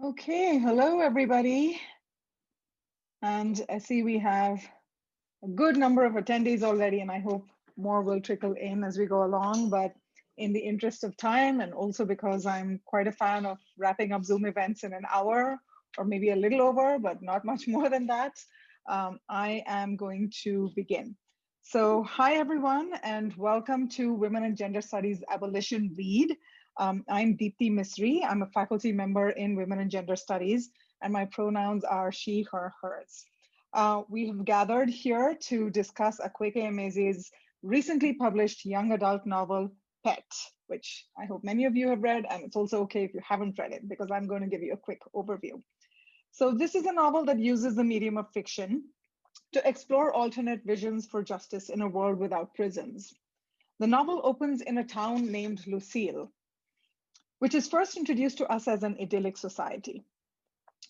Okay, hello everybody. And I see we have a good number of attendees already, and I hope more will trickle in as we go along. But in the interest of time, and also because I'm quite a fan of wrapping up Zoom events in an hour or maybe a little over, but not much more than that, I am going to begin. So, hi everyone, and welcome to Women and Gender Studies Abolition Read. I'm Deepthi Misri. I'm a faculty member in Women and Gender Studies, and my pronouns are she, her, hers. We have gathered here to discuss Akwaeke Emezi's recently published young adult novel, Pet, which I hope many of you have read, and it's also okay if you haven't read it, because I'm going to give you a quick overview. So this is a novel that uses the medium of fiction to explore alternate visions for justice in a world without prisons. The novel opens in a town named Lucille, which is first introduced to us as an idyllic society.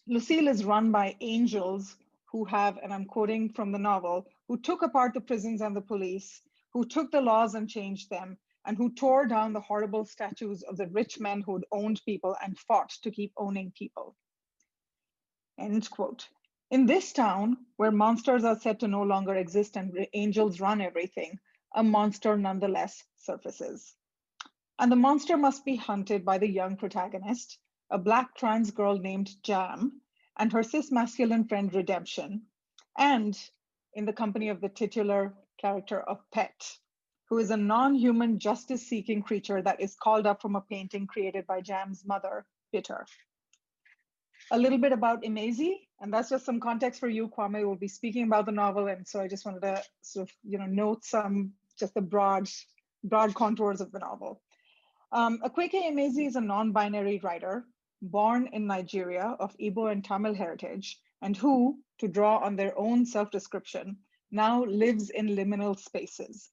Lucille is run by angels who have, and I'm quoting from the novel, who took apart the prisons and the police, who took the laws and changed them, and who tore down the horrible statues of the rich men who'd owned people and fought to keep owning people. End quote. In this town, where monsters are said to no longer exist and angels run everything, a monster nonetheless surfaces. And the monster must be hunted by the young protagonist, a Black trans girl named Jam, and her cis masculine friend Redemption, and in the company of the titular character of Pet, who is a non human justice seeking creature that is called up from a painting created by Jam's mother, Bitter. A little bit about Emezi, and that's just some context for you. Kwame will be speaking about the novel, and so I just wanted to sort of note some just the broad contours of the novel. Akwaeke Emezi is a non-binary writer born in Nigeria of Igbo and Tamil heritage, and who, to draw on their own self-description, now lives in liminal spaces.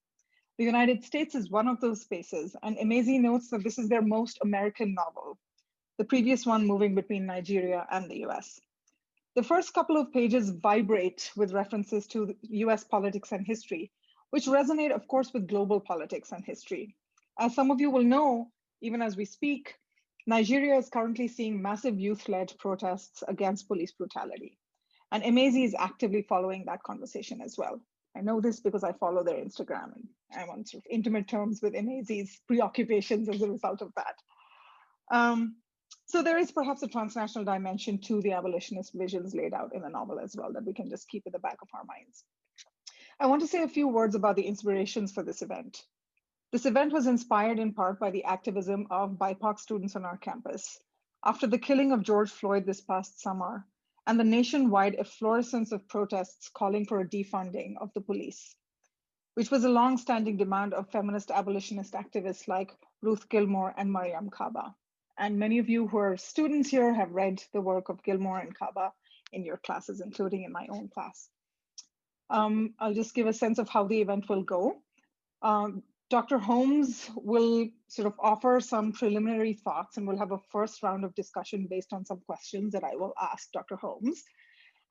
The United States is one of those spaces, and Emezi notes that this is their most American novel, the previous one moving between Nigeria and the US. The first couple of pages vibrate with references to US politics and history, which resonate, of course, with global politics and history. As some of you will know, even as we speak, Nigeria is currently seeing massive youth-led protests against police brutality. And Emezi is actively following that conversation as well. I know this because I follow their Instagram and I'm on sort of intimate terms with Emezi's preoccupations as a result of that. So there is perhaps a transnational dimension to the abolitionist visions laid out in the novel as well that we can just keep at the back of our minds. I want to say a few words about the inspirations for this event. This event was inspired in part by the activism of BIPOC students on our campus after the killing of George Floyd this past summer and the nationwide efflorescence of protests calling for a defunding of the police, which was a long-standing demand of feminist abolitionist activists like Ruth Gilmore and Mariam Kaba. And many of you who are students here have read the work of Gilmore and Kaba in your classes, including in my own class. I'll just give a sense of how the event will go. Dr. Holmes will sort of offer some preliminary thoughts, and we'll have a first round of discussion based on some questions that I will ask Dr. Holmes.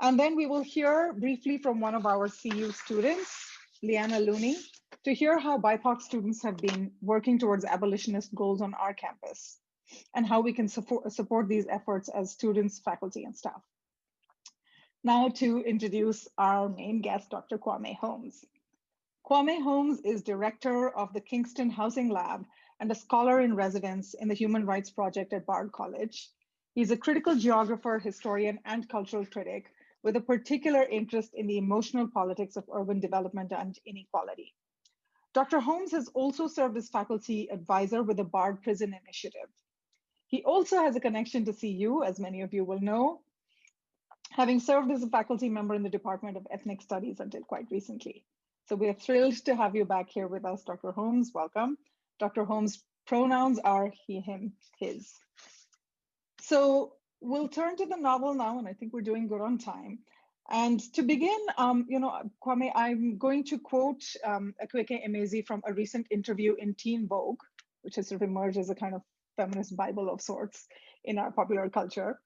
And then we will hear briefly from one of our CU students, Leanna Looney, to hear how BIPOC students have been working towards abolitionist goals on our campus and how we can support these efforts as students, faculty, and staff. Now to introduce our main guest, Dr. Kwame Holmes. Kwame Holmes is director of the Kingston Housing Lab and a scholar in residence in the Human Rights Project at Bard College. He's a critical geographer, historian, and cultural critic with a particular interest in the emotional politics of urban development and inequality. Dr. Holmes has also served as faculty advisor with the Bard Prison Initiative. He also has a connection to CU, as many of you will know, having served as a faculty member in the Department of Ethnic Studies until quite recently. So we are thrilled to have you back here with us, Dr. Holmes. Welcome. Dr. Holmes' pronouns are he, him, his. So we'll turn to the novel now, and I think we're doing good on time. And to begin, Kwame, I'm going to quote Akwaeke Emezi from a recent interview in Teen Vogue, which has sort of emerged as a kind of feminist Bible of sorts in our popular culture,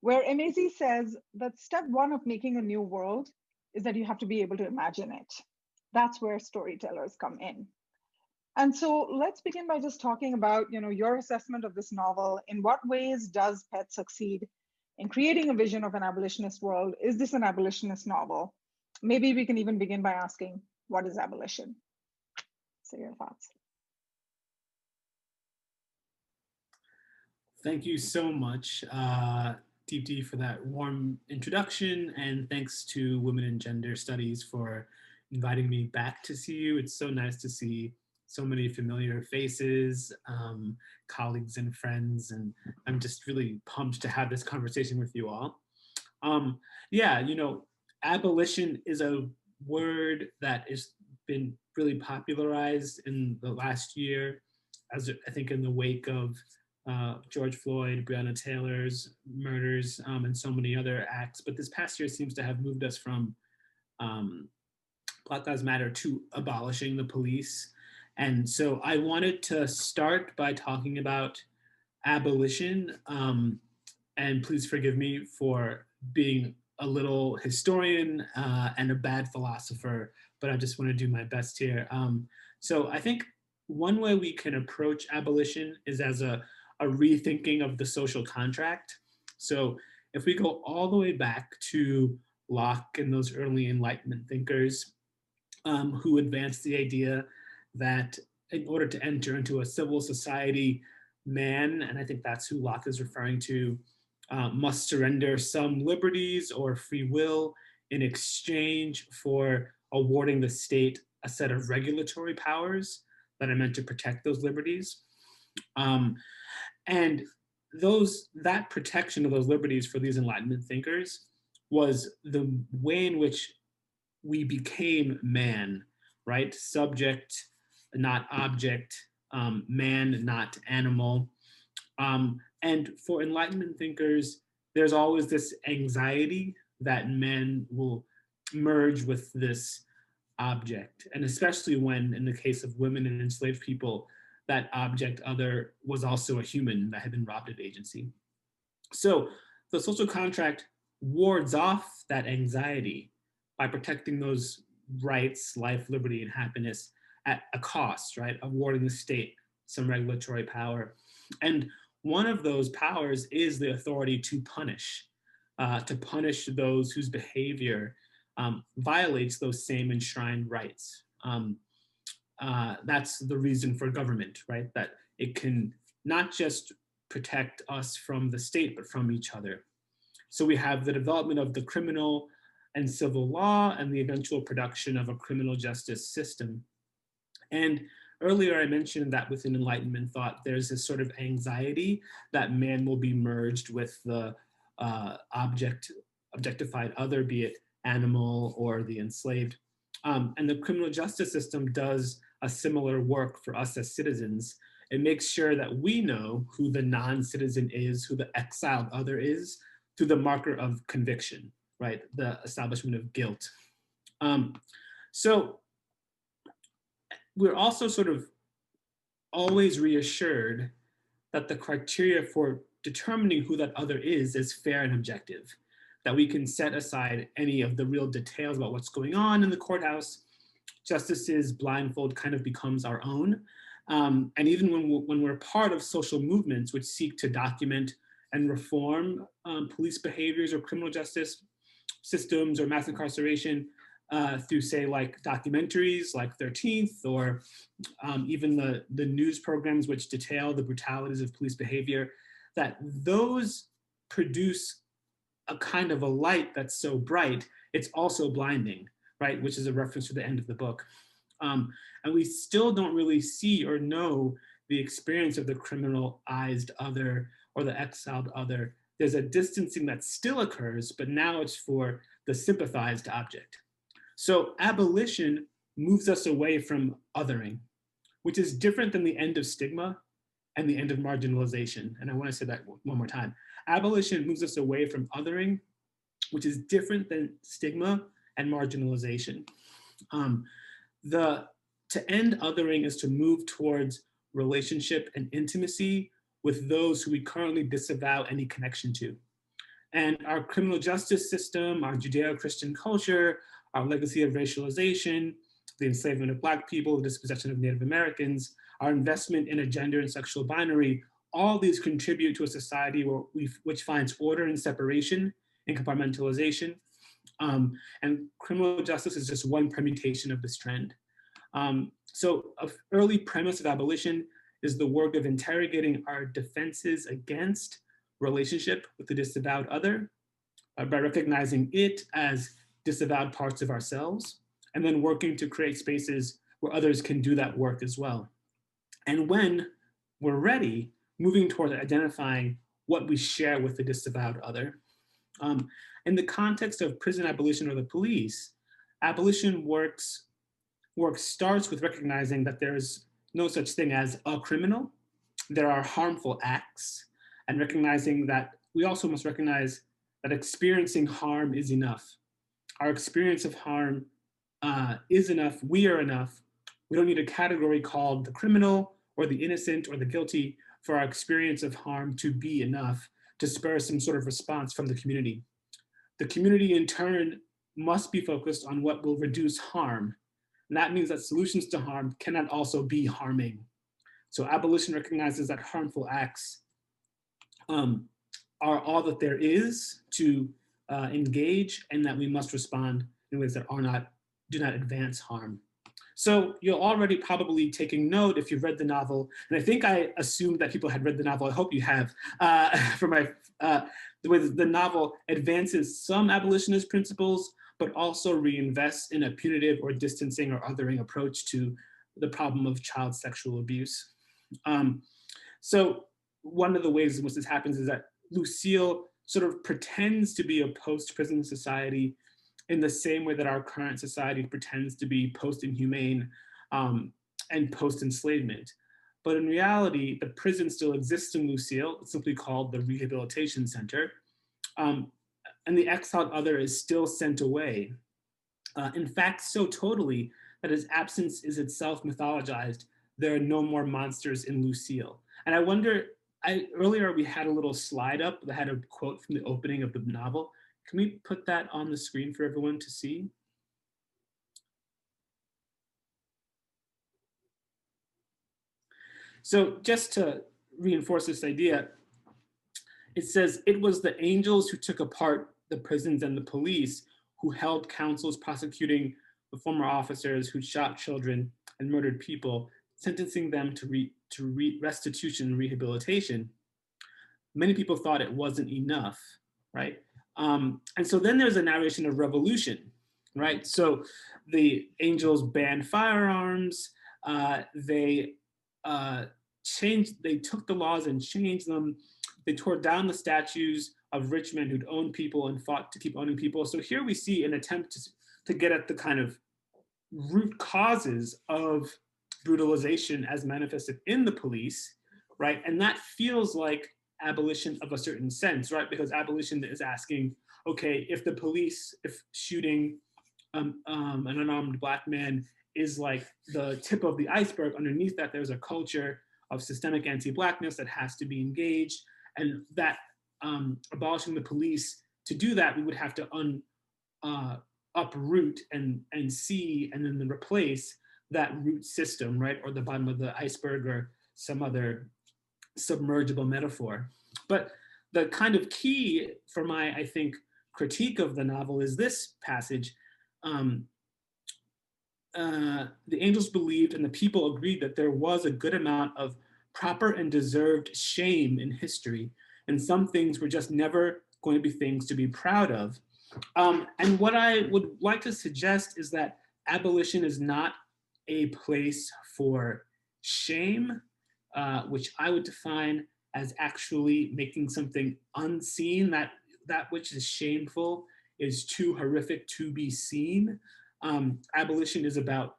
where Emezi says that step one of making a new world is that you have to be able to imagine it. That's where storytellers come in. And so let's begin by just talking about your assessment of this novel. In what ways does Pet succeed in creating a vision of an abolitionist world, is this an abolitionist novel? Maybe we can even begin by asking, what is abolition? So your thoughts. Thank you so much, Deepti, for that warm introduction, and thanks to Women in Gender Studies for inviting me back to see you. It's so nice to see so many familiar faces, colleagues and friends, and I'm just really pumped to have this conversation with you all. Yeah, abolition is a word that has been really popularized in the last year, as I think in the wake of George Floyd, Breonna Taylor's murders, and so many other acts. But this past year seems to have moved us from um, Black Lives Matter to abolishing the police. And so I wanted to start by talking about abolition. And please forgive me for being a little historian and a bad philosopher, but I just want to do my best here. So I think one way we can approach abolition is as a rethinking of the social contract. So if we go all the way back to Locke and those early Enlightenment thinkers who advanced the idea that in order to enter into a civil society, man, and I think that's who Locke is referring to, must surrender some liberties or free will in exchange for awarding the state a set of regulatory powers that are meant to protect those liberties. And that protection of those liberties for these Enlightenment thinkers was the way in which we became man, right? Subject, not object, man, not animal. And for Enlightenment thinkers, there's always this anxiety that men will merge with this object. And especially when, in the case of women and enslaved people, that object other was also a human that had been robbed of agency. So the social contract wards off that anxiety by protecting those rights, life, liberty, and happiness at a cost, right? Awarding the state some regulatory power. And one of those powers is the authority to punish those whose behavior violates those same enshrined rights. That's the reason for government, right? That it can not just protect us from the state, but from each other. So we have the development of the criminal and civil law and the eventual production of a criminal justice system. And earlier I mentioned that within Enlightenment thought, there's this sort of anxiety that man will be merged with the objectified other, be it animal or the enslaved. And the criminal justice system does a similar work for us as citizens. It makes sure that we know who the non-citizen is, who the exiled other is, through the marker of conviction, right? The establishment of guilt. So we're also sort of always reassured that the criteria for determining who that other is fair and objective, that we can set aside any of the real details about what's going on in the courthouse. Justice's blindfold kind of becomes our own. And even when we're part of social movements which seek to document and reform police behaviors or criminal justice systems or mass incarceration through, say, like documentaries like 13th, or even the news programs which detail the brutalities of police behavior, that those produce a kind of a light that's so bright, it's also blinding, right? Which is a reference to the end of the book. And we still don't really see or know the experience of the criminalized other or the exiled other. There's a distancing that still occurs, but now it's for the sympathized object. So abolition moves us away from othering, which is different than the end of stigma and the end of marginalization. And I want to say that one more time. Abolition moves us away from othering, which is different than stigma and marginalization. To end othering is to move towards relationship and intimacy with those who we currently disavow any connection to. And our criminal justice system, our Judeo-Christian culture, our legacy of racialization, the enslavement of Black people, the dispossession of Native Americans, our investment in a gender and sexual binary, all these contribute to a society which finds order and separation and compartmentalization. And criminal justice is just one permutation of this trend. So an early premise of abolition is the work of interrogating our defenses against relationship with the disavowed other by recognizing it as disavowed parts of ourselves, and then working to create spaces where others can do that work as well. And when we're ready, moving toward identifying what we share with the disavowed other. In the context of prison abolition or the police, abolition work starts with recognizing that there's no such thing as a criminal. There are harmful acts, and recognizing that we also must recognize that experiencing harm is enough. Our experience of harm is enough. We are enough. We don't need a category called the criminal or the innocent or the guilty for our experience of harm to be enough to spur some sort of response from the community. The community, in turn, must be focused on what will reduce harm. And that means that solutions to harm cannot also be harming. So abolition recognizes that harmful acts are all that there is to engage, and that we must respond in ways that do not advance harm. So you're already probably taking note if you've read the novel, and I think I assumed that people had read the novel. I hope you have. For the way the novel advances some abolitionist principles, but also reinvests in a punitive or distancing or othering approach to the problem of child sexual abuse. So one of the ways in which this happens is that Lucille sort of pretends to be a post-prison society in the same way that our current society pretends to be post-inhumane and post-enslavement. But in reality, the prison still exists in Lucille. It's simply called the Rehabilitation Center. And the exiled other is still sent away. In fact, so totally that his absence is itself mythologized. There are no more monsters in Lucille. And I wonder, earlier we had a little slide up that had a quote from the opening of the novel. Can we put that on the screen for everyone to see? So just to reinforce this idea, it says, it was the angels who took apart the prisons and the police who held councils prosecuting the former officers who shot children and murdered people, sentencing them to restitution and rehabilitation. Many people thought it wasn't enough, right? And so then there's a narration of revolution, right? So the angels banned firearms. They took the laws and changed them. They tore down the statues of rich men who'd owned people and fought to keep owning people. So here we see an attempt to get at the kind of root causes of brutalization as manifested in the police, right? And that feels like abolition of a certain sense, right? Because abolition is asking, okay, if the police, if shooting an unarmed Black man is like the tip of the iceberg, underneath that there's a culture of systemic anti-Blackness that has to be engaged, and that abolishing the police, to do that, we would have to uproot and see and then replace that root system, right? Or the bottom of the iceberg or some other submergible metaphor. But the kind of key for my, I think, critique of the novel is this passage. The angels believed and the people agreed that there was a good amount of proper and deserved shame in history, and some things were just never going to be things to be proud of. And what I would like to suggest is that abolition is not a place for shame, which I would define as actually making something unseen, that which is shameful is too horrific to be seen. Abolition is about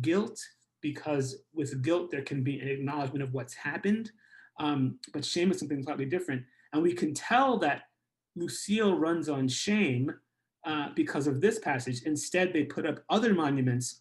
guilt, because with guilt there can be an acknowledgement of what's happened, but shame is something slightly different. And we can tell that Lucille runs on shame because of this passage. Instead, they put up other monuments.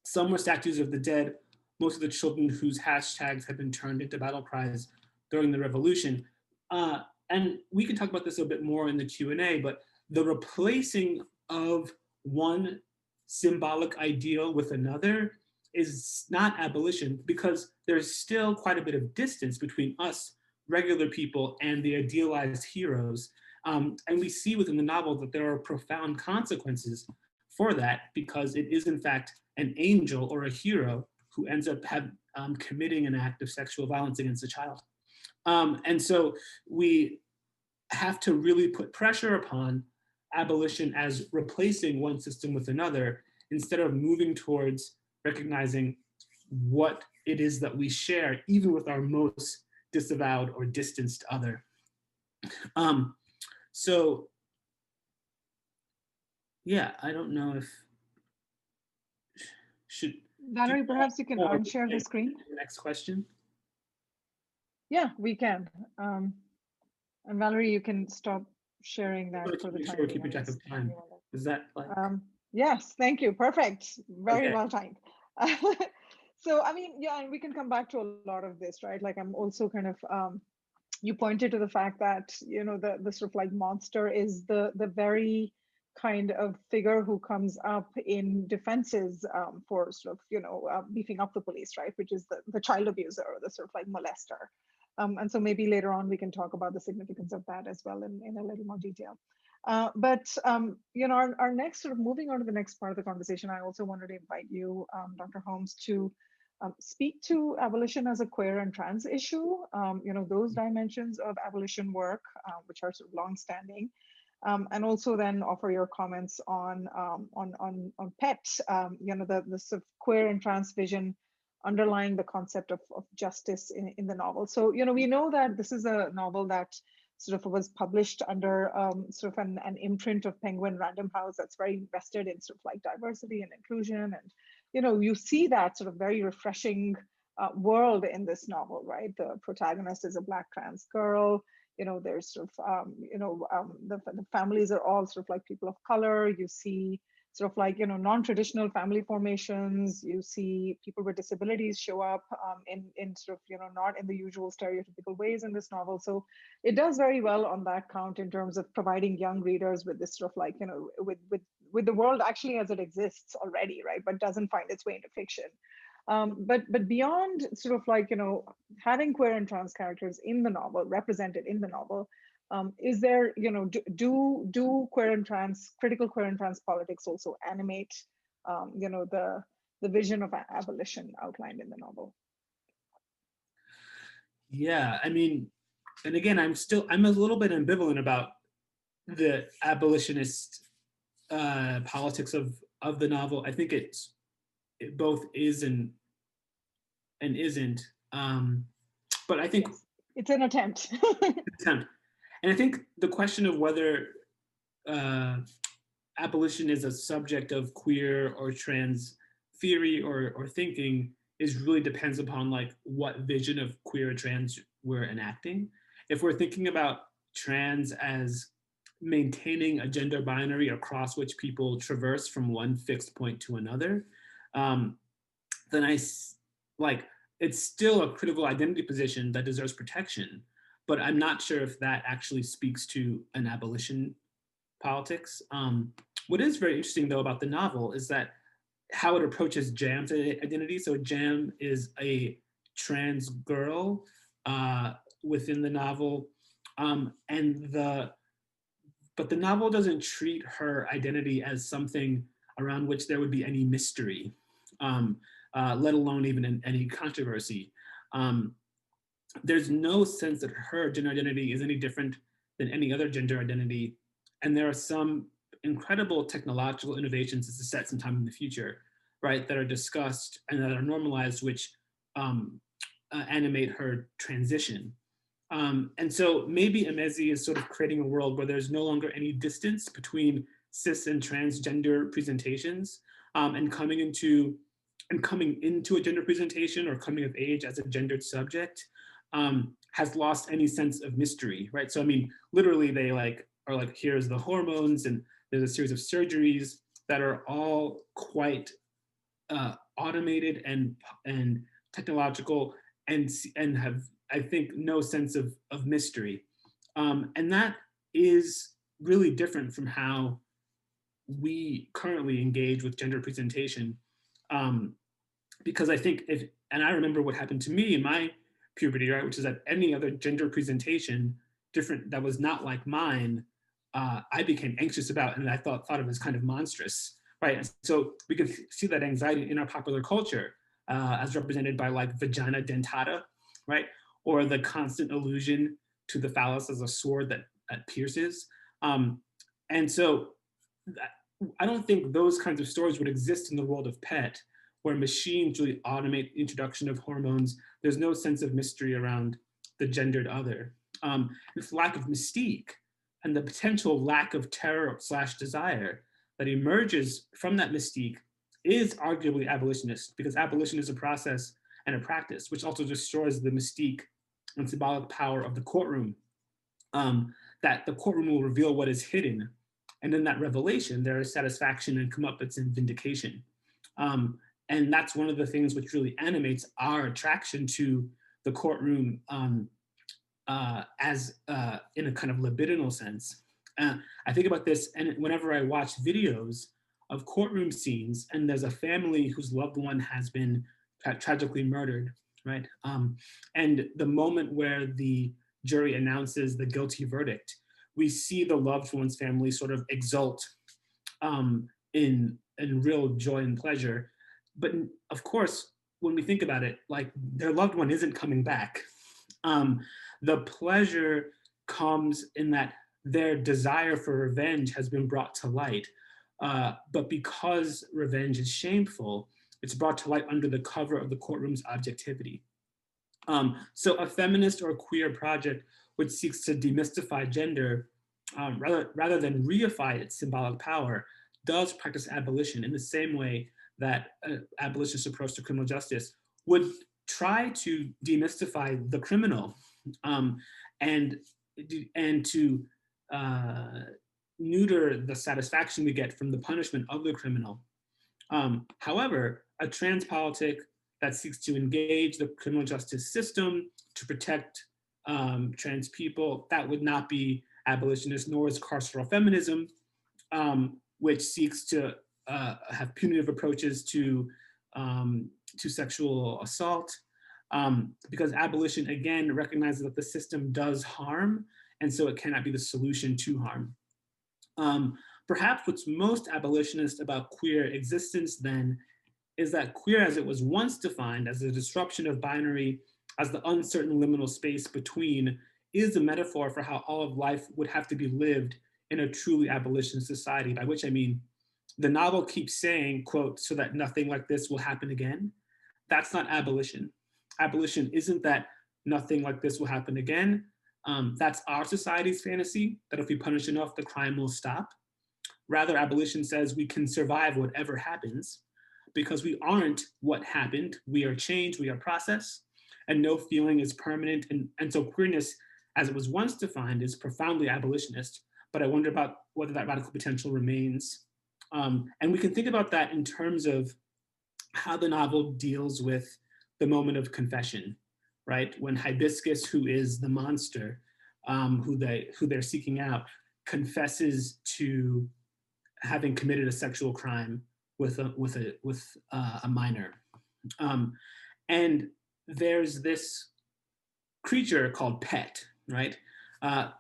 Some were statues of the dead, most of the children whose hashtags had been turned into battle cries during the revolution. And we can talk about this a bit more in the Q&A, but the replacing of one symbolic ideal with another is not abolition, because there's still quite a bit of distance between us, regular people, and the idealized heroes. And we see within the novel that there are profound consequences for that, because it is in fact an angel or a hero who ends up committing an act of sexual violence against a child. And so we have to really put pressure upon abolition as replacing one system with another, instead of moving towards recognizing what it is that we share, even with our most disavowed or distanced other. Um, so, yeah, I don't know if should do Valerie, you have perhaps you can more unshare the screen. next question. Yeah, we can. And Valerie, you can stop sharing I that want for to the make sure time we're being, keeping track unless of time. you want to. Is that like Yes, thank you. Perfect. Very okay? well timed. So, I mean, yeah, and we can come back to a lot of this, right? Like, I'm also kind of, you pointed to the fact that, you know, the sort of like monster is the very kind of figure who comes up in defenses for sort of, you know, beefing up the police, right? Which is the child abuser or the sort of like molester. And so maybe later on we can talk about the significance of that as well in a little more detail. But you know, our next sort of moving on to the next part of the conversation, I also wanted to invite you, Dr. Holmes, to speak to abolition as a queer and trans issue. You know, those dimensions of abolition work, which are sort of longstanding, and also then offer your comments on PET. You know, the sort of queer and trans vision underlying the concept of justice in the novel. So, you know, we know that this is a novel that sort of was published under sort of an imprint of Penguin Random House that's very invested in sort of like diversity and inclusion. And, you know, you see that sort of very refreshing world in this novel, right? The protagonist is a Black trans girl. You know, there's sort of, the families are all sort of like people of color. You see sort of like, you know, non-traditional family formations. You see people with disabilities show up in sort of, you know, not in the usual stereotypical ways in this novel. So it does very well on that count in terms of providing young readers with this sort of like, you know, with the world actually as it exists already, right? But doesn't find its way into fiction. But beyond sort of like, you know, having queer and trans characters in the novel, represented in the novel, is there, you know, do queer and trans, critical queer and trans politics also animate, you know, the vision of abolition outlined in the novel? Yeah, I mean, and again, I'm a little bit ambivalent about the abolitionist politics of the novel. I think it both is and isn't. But I think Yes, it's an attempt. attempt, and I think the question of whether uh, abolition is a subject of queer or trans theory or thinking is really depends upon like what vision of queer or trans we're enacting. If we're thinking about trans as maintaining a gender binary across which people traverse from one fixed point to another, um, then like it's still a critical identity position that deserves protection. But I'm not sure if that actually speaks to an abolition politics. What is very interesting though about the novel is that how it approaches Jam's identity. So Jam is a trans girl within the novel, and but the novel doesn't treat her identity as something around which there would be any mystery, let alone even any controversy. Um, there's no sense that her gender identity is any different than any other gender identity. And there are some incredible technological innovations to set some time in the future, right, that are discussed and that are normalized, which animate her transition. And so maybe Emezi is sort of creating a world where there's no longer any distance between cis and transgender presentations, and coming into a gender presentation or coming of age as a gendered subject has lost any sense of mystery, right? So I mean, literally, they are like, here's the hormones, and there's a series of surgeries that are all quite automated and technological, and have, I think, no sense of mystery, and that is really different from how we currently engage with gender presentation. because I think if, and I remember what happened to me in my puberty, right, which is that any other gender presentation different that was not like mine, I became anxious about, and I thought of as kind of monstrous, right? And so we can see that anxiety in our popular culture, as represented by like vagina dentata, right, or the constant allusion to the phallus as a sword that pierces, um, and so I don't think those kinds of stories would exist in the world of pet, where machines really automate the introduction of hormones. There's no sense of mystery around the gendered other. This lack of mystique and the potential lack of terror slash desire that emerges from that mystique is arguably abolitionist, because abolition is a process and a practice which also destroys the mystique and symbolic power of the courtroom. That the courtroom will reveal what is hidden, and in that revelation there is satisfaction and comeuppance and vindication. Um, and that's one of the things which really animates our attraction to the courtroom, as in a kind of libidinal sense. I think about this, and whenever I watch videos of courtroom scenes, and there's a family whose loved one has been tragically murdered, right? And the moment where the jury announces the guilty verdict, we see the loved one's family sort of exult, in real joy and pleasure. But of course, when we think about it, like their loved one isn't coming back. Um, the pleasure comes in that their desire for revenge has been brought to light. But because revenge is shameful, it's brought to light under the cover of the courtroom's objectivity. So a feminist or queer project which seeks to demystify gender, rather than reify its symbolic power, does practice abolition in the same way that abolitionist approach to criminal justice would try to demystify the criminal, um, and and to uh, neuter the satisfaction we get from the punishment of the criminal. However, a trans politic that seeks to engage the criminal justice system to protect trans people, that would not be abolitionist, nor is carceral feminism, which seeks to have punitive approaches to sexual assault, because abolition, again, recognizes that the system does harm, and so it cannot be the solution to harm. Um, Perhaps what's most abolitionist about queer existence then is that queer as it was once defined as a disruption of binary, as the uncertain liminal space between, is a metaphor for how all of life would have to be lived in a truly abolitionist society, by which I mean the novel keeps saying, quote, so that nothing like this will happen again. That's not abolition. Abolition isn't that nothing like this will happen again. That's our society's fantasy, that if we punish enough, the crime will stop. Rather, abolition says we can survive whatever happens because we aren't what happened. We are change, we are process, and no feeling is permanent. And so queerness, as it was once defined, is profoundly abolitionist. But I wonder about whether that radical potential remains. And we can think about that in terms of how the novel deals with the moment of confession, right? When Hibiscus, who is the monster, who they're seeking out, confesses to having committed a sexual crime with a minor, and there's this creature called Pet, right?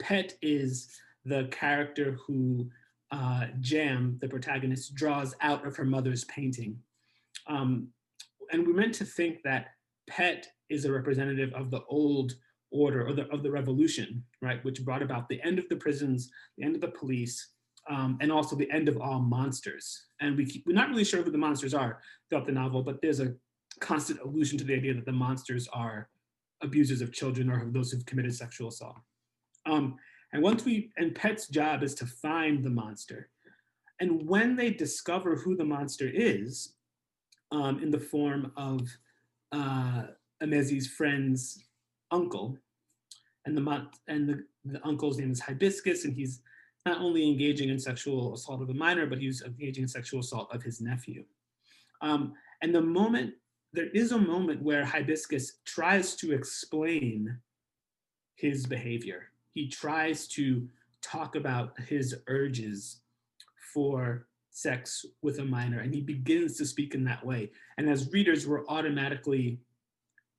Pet is the character who Jam, the protagonist, draws out of her mother's painting. Um, and we're meant to think that Pet is a representative of the old order, or of the revolution, right, which brought about the end of the prisons, the end of the police, and also the end of all monsters. And we're not really sure who the monsters are throughout the novel, but there's a constant allusion to the idea that the monsters are abusers of children or those who've committed sexual assault. Um, and Pet's job is to find the monster. And when they discover who the monster is, in the form of Amezi's friend's uncle, and the uncle's name is Hibiscus, and he's not only engaging in sexual assault of a minor, but he's engaging in sexual assault of his nephew. And there is a moment where Hibiscus tries to explain his behavior. He tries to talk about his urges for sex with a minor, and he begins to speak in that way. And as readers, we're automatically,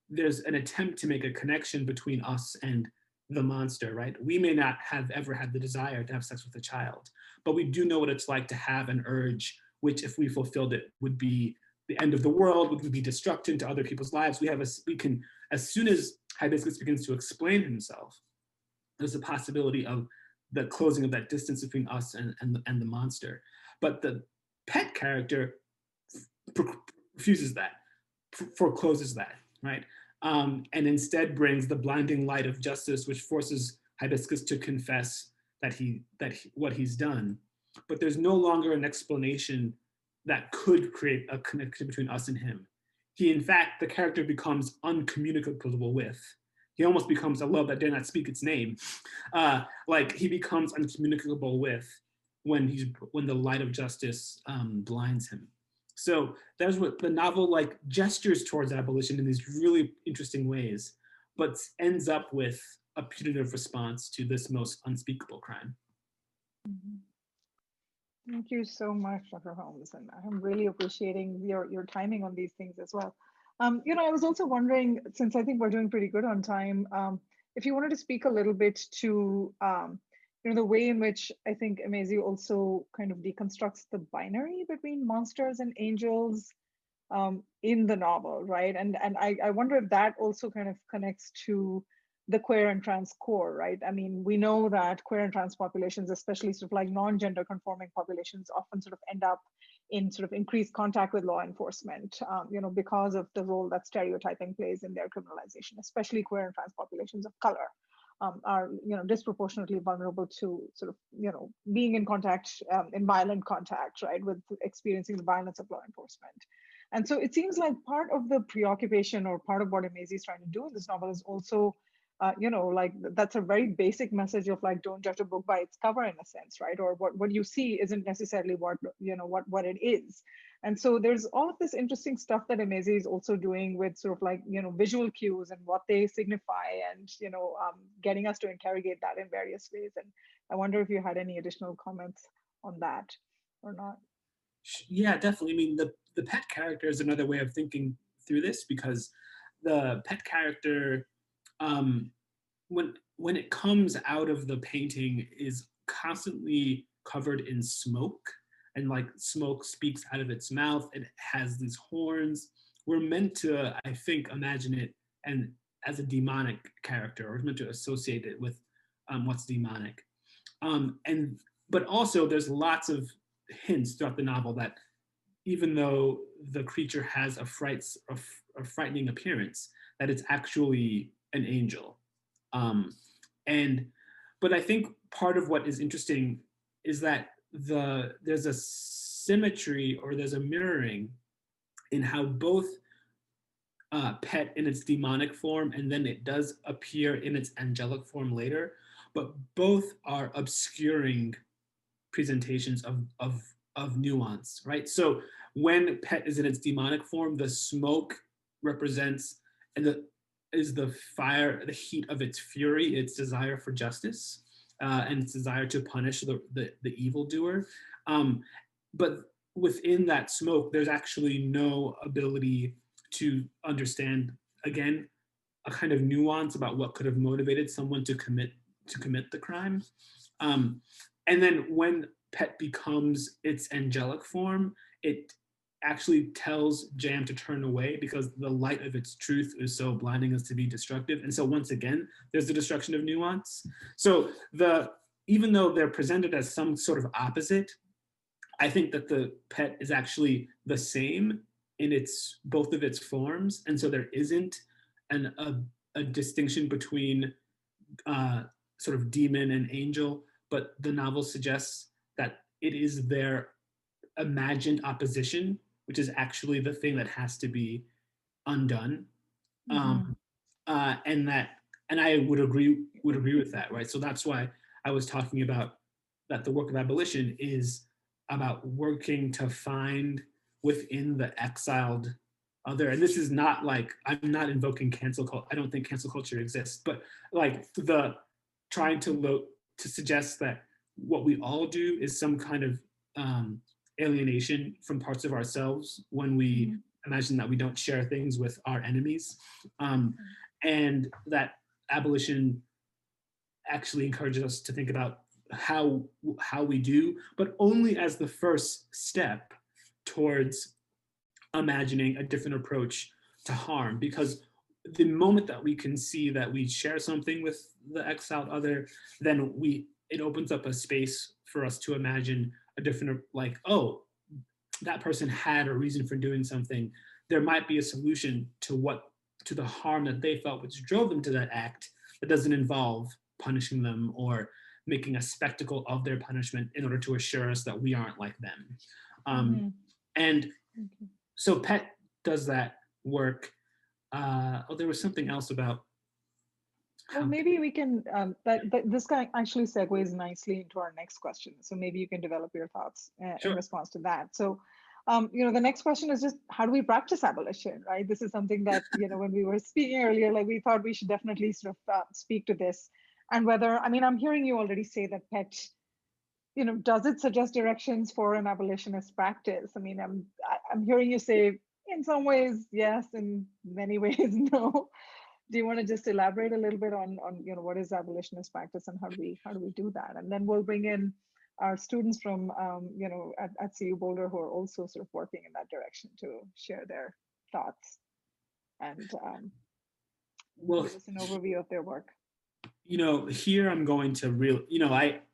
there's an attempt to make a connection between us and the monster, right? We may not have ever had the desire to have sex with a child, but we do know what it's like to have an urge, which, if we fulfilled it, would be the end of the world, would be destruction to other people's lives. We can, as soon as Hibiscus begins to explain himself, there's a possibility of the closing of that distance between us and the monster. But the pet character refuses that, forecloses that, right? And instead brings the blinding light of justice, which forces Hibiscus to confess what he's done. But there's no longer an explanation that could create a connection between us and him. He, in fact, the character becomes uncommunicable with. He almost becomes a love that dare not speak its name. Like he becomes uncommunicable with when the light of justice blinds him. So that's what the novel like gestures towards abolition in these really interesting ways, but ends up with a punitive response to this most unspeakable crime. Mhm. Thank you so much, Dr. Holmes, and I'm really appreciating your timing on these things as well. I was also wondering, since I think we're doing pretty good on time, if you wanted to speak a little bit to the way in which I think Amazi also kind of deconstructs the binary between monsters and angels in the novel, right? And I wonder if that also kind of connects to the queer and trans core, right? I mean, we know that queer and trans populations, especially sort of like non-gender conforming populations, often sort of end up in sort of increased contact with law enforcement, because of the role that stereotyping plays in their criminalization, especially queer and trans populations of color. Are disproportionately vulnerable to sort of being in contact, in violent contact, right, with experiencing the violence of law enforcement. And so it seems like part of the preoccupation or part of what Amazi is trying to do in this novel is also, like that's a very basic message of like, don't judge a book by its cover in a sense, right? Or what you see isn't necessarily what it is. And so there's all of this interesting stuff that Amazi is also doing with sort of like, visual cues and what they signify and, getting us to interrogate that in various ways. And I wonder if you had any additional comments on that or not. Yeah, definitely. I mean, the pet character is another way of thinking through this, because the pet character, um, when it comes out of the painting, is constantly covered in smoke, and like smoke speaks out of its mouth. It has these horns. We're meant to, I think, imagine it and as a demonic character, or meant to associate it with what's demonic. And but also there's lots of hints throughout the novel that even though the creature has a frightening appearance, that it's actually an angel. Um, and but I think part of what is interesting is that there's a symmetry, or there's a mirroring in how both Pet in its demonic form, and then it does appear in its angelic form later, but both are obscuring presentations of nuance, right? So when Pet is in its demonic form, the smoke represents and is the fire, the heat of its fury, its desire for justice, and its desire to punish the evildoer. But within that smoke, there's actually no ability to understand, again, a kind of nuance about what could have motivated someone to commit the crime. Um, and then when Pet becomes its angelic form, it actually tells Jam to turn away because the light of its truth is so blinding as to be destructive. And so once again, there's the destruction of nuance. So even though they're presented as some sort of opposite, I think that the Pet is actually the same in both of its forms, and so there isn't a distinction between sort of demon and angel, but the novel suggests that it is their imagined opposition, which is actually the thing that has to be undone. Mm-hmm. Um, and that, and I would agree with that, right? So that's why I was talking about that the work of abolition is about working to find within the exiled other. And this is not like, I'm not invoking cancel culture. I don't think cancel culture exists, but like the trying to suggest that what we all do is some kind of alienation from parts of ourselves when we imagine that we don't share things with our enemies. And that abolition actually encourages us to think about how we do, but only as the first step towards imagining a different approach to harm. Because the moment that we can see that we share something with the exiled other, then it opens up a space for us to imagine a different, like, oh, that person had a reason for doing something. There might be a solution to the harm that they felt, which drove them to that act, that doesn't involve punishing them or making a spectacle of their punishment in order to assure us that we aren't like them. And so PET does that work. There was something else about. Well, maybe we can, this guy actually segues nicely into our next question. So maybe you can develop your thoughts in response to that. So, the next question is just, how do we practice abolition, right? This is something that, when we were speaking earlier, like we thought we should definitely sort of speak to this. And whether, I'm hearing you already say that PET, does it suggest directions for an abolitionist practice? I'm hearing you say, in some ways, yes, in many ways, no. Do you want to just elaborate a little bit on what is abolitionist practice and how do we do that? And then we'll bring in our students from at CU Boulder who are also sort of working in that direction to share their thoughts and give us an overview of their work. Here I'm going to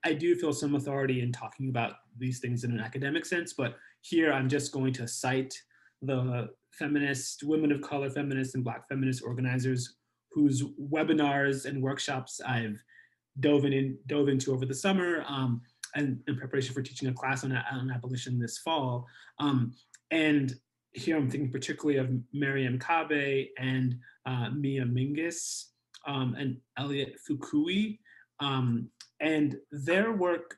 I do feel some authority in talking about these things in an academic sense, but here I'm just going to cite the feminist, women of color feminists and Black feminist organizers whose webinars and workshops I've dove into over the summer, and in preparation for teaching a class on abolition this fall. And here I'm thinking particularly of Mariam Kabe and Mia Mingus and Elliot Fukui. And their work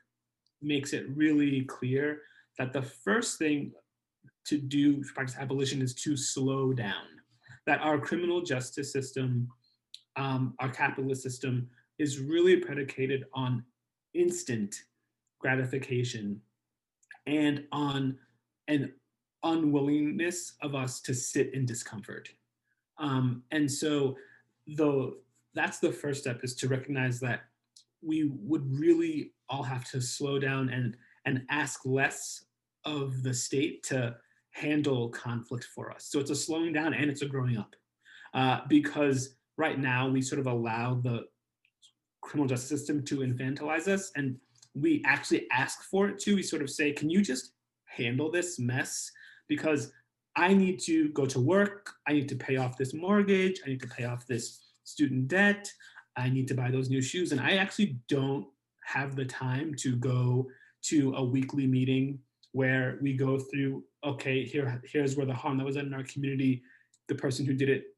makes it really clear that the first thing to do to practice abolition is to slow down. That our criminal justice system, our capitalist system, is really predicated on instant gratification and on an unwillingness of us to sit in discomfort. And so that's the first step, is to recognize that we would really all have to slow down and ask less of the state to handle conflict for us. So it's a slowing down and it's a growing up, because right now we sort of allow the criminal justice system to infantilize us, and we actually ask for it too. We sort of say, can you just handle this mess? Because I need to go to work, I need to pay off this mortgage, I need to pay off this student debt, I need to buy those new shoes, and I actually don't have the time to go to a weekly meeting where we go through, okay, here's where the harm that was done in our community, the person who did it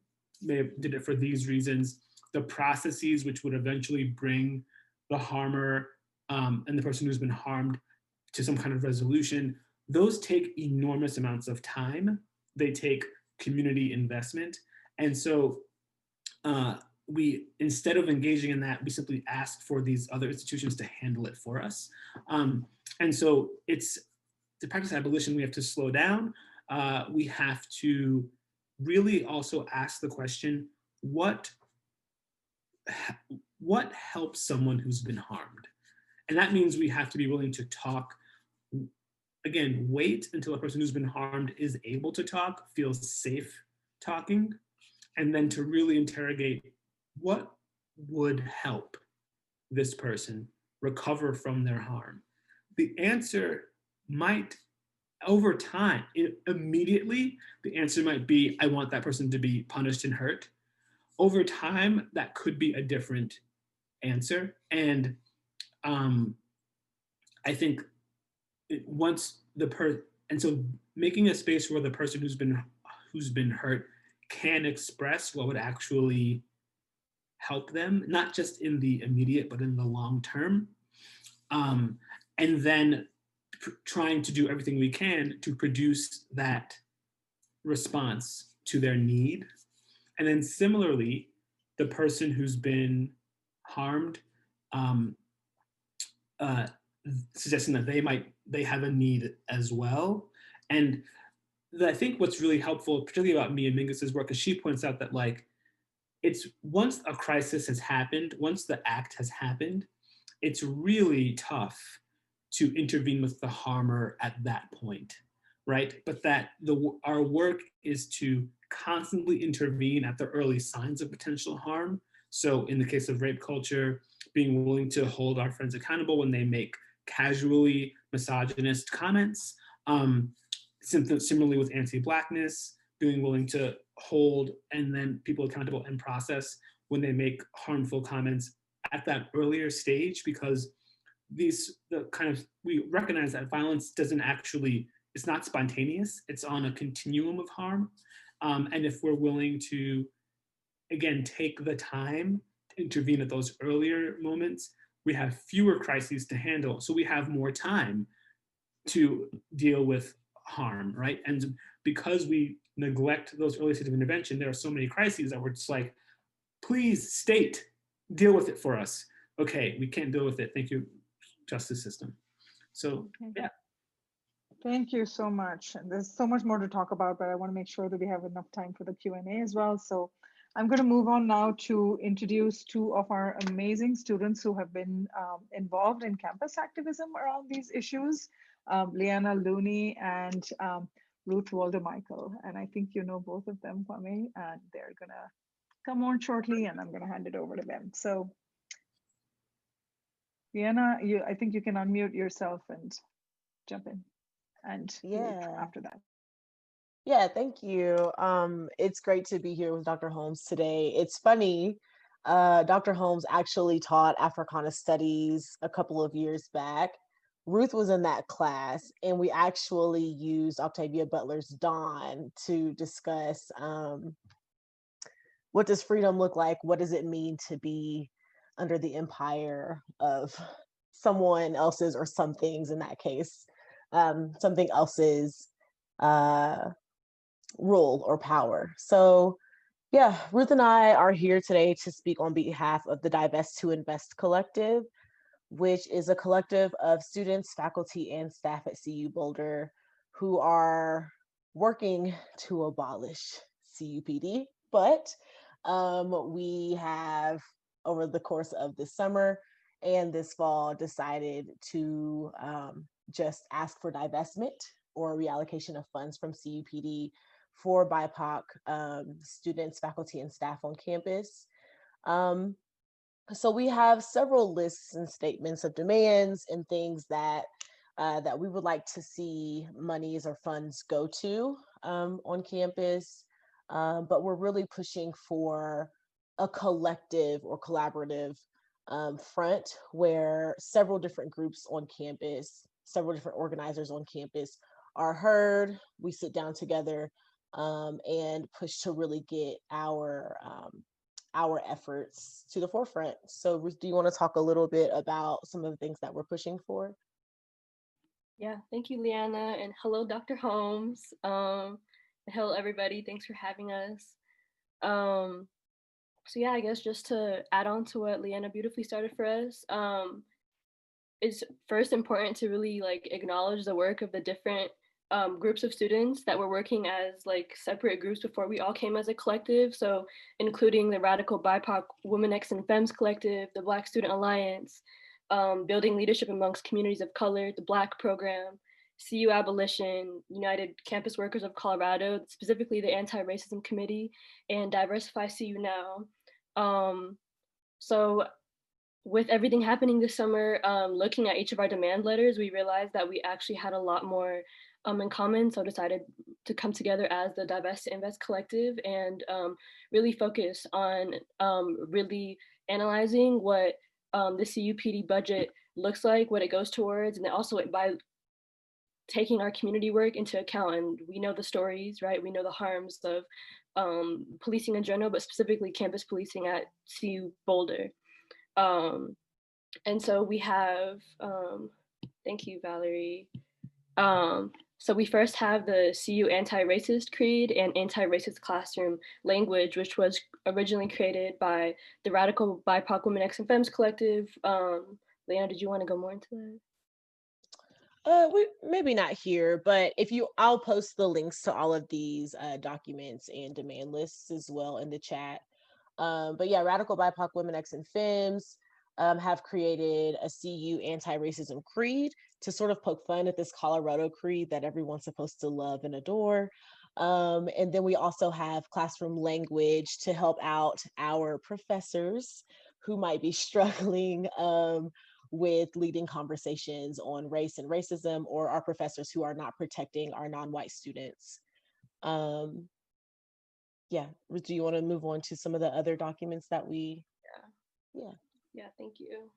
did it for these reasons, the processes which would eventually bring the harmer and the person who's been harmed to some kind of resolution. Those take enormous amounts of time. They take community investment. And so we, instead of engaging in that, we simply ask for these other institutions to handle it for us. And so to practice abolition, we have to slow down. We have to really also ask the question, what helps someone who's been harmed? And that means we have to be willing to talk. Again, wait until a person who's been harmed is able to talk, feels safe talking, and then to really interrogate what would help this person recover from their harm. The answer might, over time, immediately, the answer might be, I want that person to be punished and hurt. Over time, that could be a different answer. And I think and so making a space where the person who's been hurt can express what would actually help them, not just in the immediate, but in the long term. And then trying to do everything we can to produce that response to their need. And then similarly, the person who's been harmed, suggesting that they have a need as well. And I think what's really helpful, particularly about Mia Mingus's work, is she points out that like it's once a crisis has happened, once the act has happened, it's really tough to intervene with the harmer at that point, right? But that our work is to constantly intervene at the early signs of potential harm. So in the case of rape culture, being willing to hold our friends accountable when they make casually misogynist comments. Similarly with anti-Blackness, being willing to hold and then people accountable in process when they make harmful comments at that earlier stage, because we recognize that violence doesn't actually, it's not spontaneous, it's on a continuum of harm. And if we're willing to, again, take the time to intervene at those earlier moments, we have fewer crises to handle. So we have more time to deal with harm, right? And because we neglect those early stages of intervention, there are so many crises that we're just like, please, state, deal with it for us. Okay, we can't deal with it. Thank you, justice system. So, yeah. Thank you so much. And there's so much more to talk about, but I want to make sure that we have enough time for the Q&A as well. So I'm going to move on now to introduce two of our amazing students who have been involved in campus activism around these issues, Liana Looney and Ruth Walder-Michael. And I think you know both of them, Kwame, and they're going to come on shortly, and I'm going to hand it over to them. So Liana, I think you can unmute yourself and jump in. And after that. Yeah, thank you. It's great to be here with Dr. Holmes today. It's funny, Dr. Holmes actually taught Africana Studies a couple of years back. Ruth was in that class, and we actually used Octavia Butler's Dawn to discuss what does freedom look like? What does it mean to be under the empire of someone else's, or some things in that case, something else's rule or power. So yeah, Ruth and I are here today to speak on behalf of the Divest to Invest Collective, which is a collective of students, faculty, and staff at CU Boulder who are working to abolish CUPD. But we have, over the course of this summer and this fall, decided to just ask for divestment or reallocation of funds from CUPD for BIPOC students, faculty, and staff on campus. So we have several lists and statements of demands and things that that we would like to see monies or funds go to on campus, but we're really pushing for a collective or collaborative front where several different groups on campus, several different organizers on campus are heard. We sit down together and push to really get our efforts to the forefront. So Ruth, do you want to talk a little bit about some of the things that we're pushing for? Yeah, thank you, Liana, and hello, Dr. Holmes. Hello, everybody. Thanks for having us. So yeah, I guess just to add on to what Liana beautifully started for us, it's first important to really like acknowledge the work of the different groups of students that were working as like separate groups before we all came as a collective. So including the Radical BIPOC Women and Femmes Collective, the Black Student Alliance, Building Leadership Amongst Communities of Color, the Black Program, CU Abolition, United Campus Workers of Colorado, specifically the Anti-Racism Committee, and Diversify CU Now. So with everything happening this summer, looking at each of our demand letters, we realized that we actually had a lot more in common, so decided to come together as the Divest to Invest Collective and really focus on really analyzing what the CUPD budget looks like, what it goes towards, and then also by taking our community work into account. And we know the stories, right? We know the harms of policing in general, but specifically campus policing at CU Boulder. And so we have, thank you, Valerie. So we first have the CU Anti-Racist Creed and Anti-Racist Classroom Language, which was originally created by the Radical BIPOC Women and Femmes Collective. Leanna, did you want to go more into that? We maybe not here, but I'll post the links to all of these documents and demand lists as well in the chat. But yeah, Radical BIPOC Women, X, and Femmes have created a CU anti-racism creed to sort of poke fun at this Colorado creed that everyone's supposed to love and adore. And then we also have classroom language to help out our professors who might be struggling with leading conversations on race and racism, or our professors who are not protecting our non-white students. Yeah, do you want to move on to some of the other documents that we? Yeah, thank you.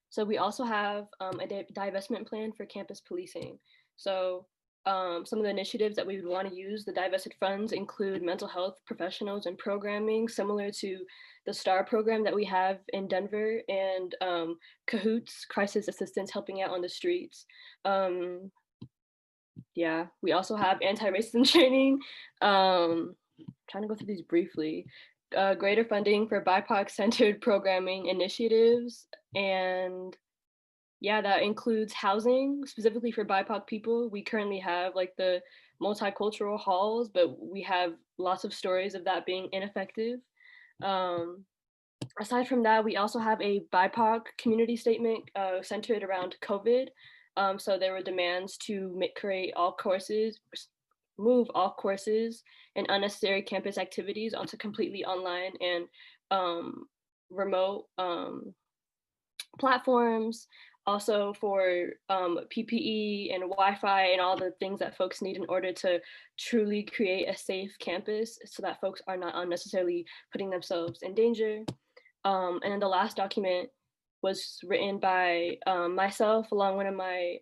So we also have a divestment plan for campus policing. So some of the initiatives that we would want to use the divested funds include mental health professionals and programming similar to the STAR program that we have in Denver, and CAHOOTS, crisis assistance helping out on the streets. Yeah, we also have anti-racism training. Trying to go through these briefly. Greater funding for BIPOC-centered programming initiatives, and yeah, that includes housing specifically for BIPOC people. We currently have like the multicultural halls, but we have lots of stories of that being ineffective. Aside from that, we also have a BIPOC community statement centered around COVID. So there were demands to move all courses and unnecessary campus activities onto completely online and remote platforms. Also for PPE and Wi-Fi and all the things that folks need in order to truly create a safe campus so that folks are not unnecessarily putting themselves in danger. And then the last document was written by myself along one of my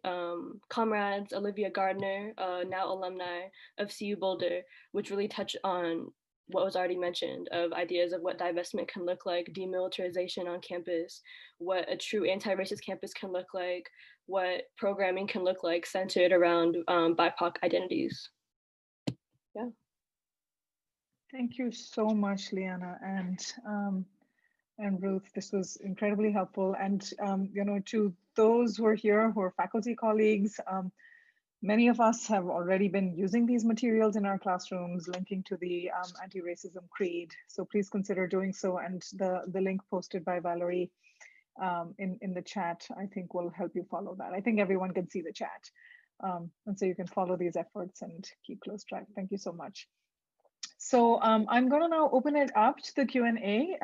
comrades, Olivia Gardner, now alumni of CU Boulder, which really touched on what was already mentioned of ideas of what divestment can look like, demilitarization on campus, what a true anti-racist campus can look like, what programming can look like centered around BIPOC identities. Yeah. Thank you so much, Liana and Ruth. This was incredibly helpful. And you know, to those who are here, who are faculty colleagues, many of us have already been using these materials in our classrooms, linking to the anti-racism creed. So please consider doing so. And the link posted by Valerie in the chat, I think will help you follow that. I think everyone can see the chat. And so you can follow these efforts and keep close track. Thank you so much. So I'm gonna now open it up to the Q&A.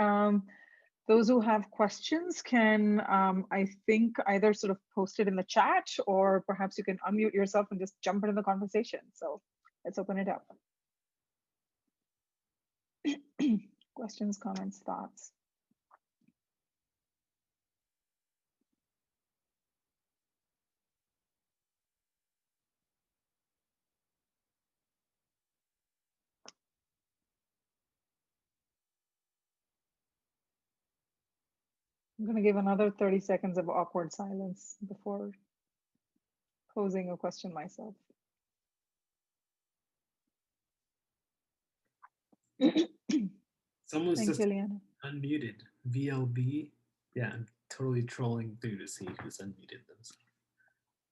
Those who have questions can, I think, either sort of post it in the chat, or perhaps you can unmute yourself and just jump into the conversation. So let's open it up. Questions, comments, thoughts. I'm going to give another 30 seconds of awkward silence before posing a question myself. Someone's Thank just you, Liana. unmuted. VLB. Yeah, I'm totally trolling through to see who's unmuted themselves.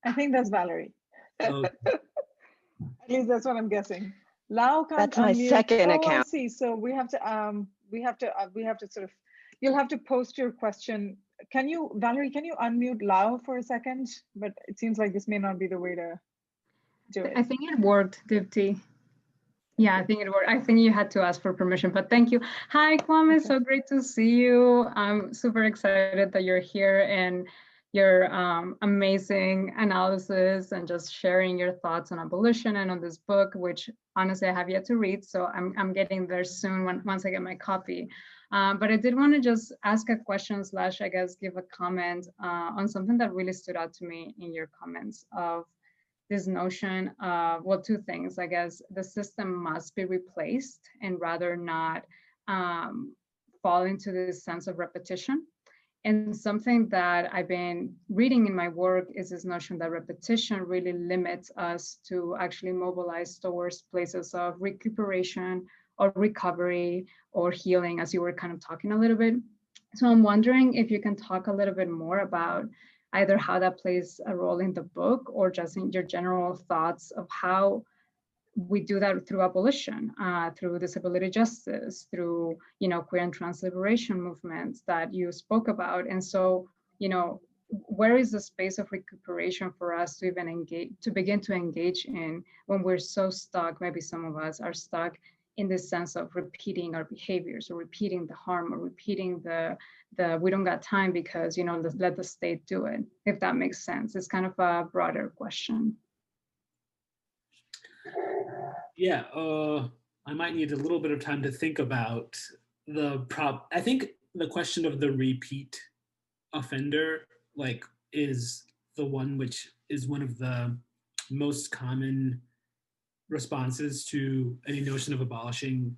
I think that's Valerie. Oh. At least that's what I'm guessing. Lau can't That's my unmute. second account. I see. So we have to sort of, you'll have to post your question. Can you, Valerie, can you unmute Lau for a second? But it seems like this may not be the way to do it. I think it worked, Dipti. Yeah, I think it worked. I think you had to ask for permission, but thank you. Hi, Kwame, okay. So great to see you. I'm super excited that you're here and your amazing analysis and just sharing your thoughts on abolition and on this book, which honestly I have yet to read. So I'm getting there soon once I get my copy. But I did want to just ask a question / I guess give a comment on something that really stood out to me in your comments of this notion of, well, two things, I guess. The system must be replaced and rather not fall into this sense of repetition. And something that I've been reading in my work is this notion that repetition really limits us to actually mobilize towards places of recuperation or recovery or healing, as you were kind of talking a little bit. So I'm wondering if you can talk a little bit more about either how that plays a role in the book or just in your general thoughts of how we do that through abolition, through disability justice, through, queer and trans liberation movements that you spoke about. And so, where is the space of recuperation for us to even begin to engage in when we're so stuck? Maybe some of us are stuck in this sense of repeating our behaviors or repeating the harm or repeating the we don't got time because, let the state do it, if that makes sense. It's kind of a broader question. Yeah, I might need a little bit of time to think about I think the question of the repeat offender, like, is the one which is one of the most common responses to any notion of abolishing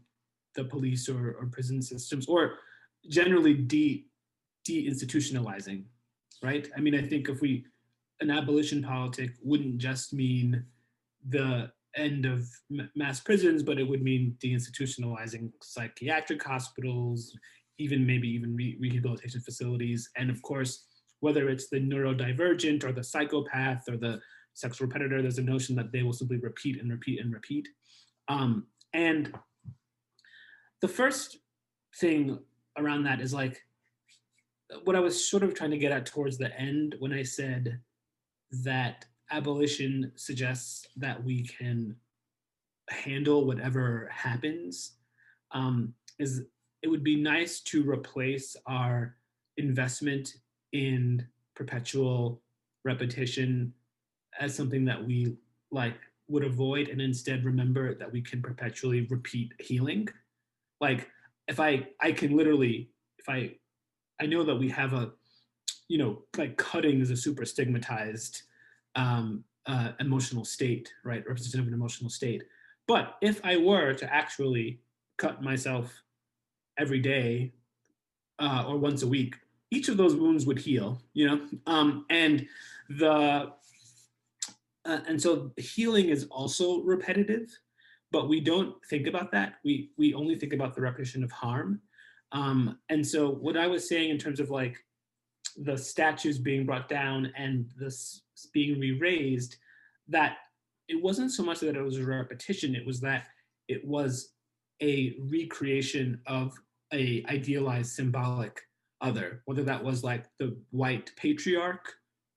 the police or prison systems, or generally de-institutionalizing, right? I mean, I think if an abolition politic wouldn't just mean the end of mass prisons, but it would mean deinstitutionalizing psychiatric hospitals, maybe even rehabilitation facilities. And of course, whether it's the neurodivergent or the psychopath or the sexual predator, there's a notion that they will simply repeat and repeat and repeat. And the first thing around that is like what I was sort of trying to get at towards the end when I said that abolition suggests that we can handle whatever happens, is it would be nice to replace our investment in perpetual repetition as something that we would avoid, and instead remember that we can perpetually repeat healing. Like if I can literally, I know that we have like cutting is a super stigmatized emotional state, right? Representative of an emotional state. But if I were to actually cut myself every day or once a week, each of those wounds would heal, and so healing is also repetitive, but we don't think about that. We only think about the repetition of harm. And so what I was saying in terms of like the statues being brought down and this being re-raised, that it wasn't so much that it was a repetition, it was that it was a recreation of a idealized symbolic other, whether that was like the white patriarch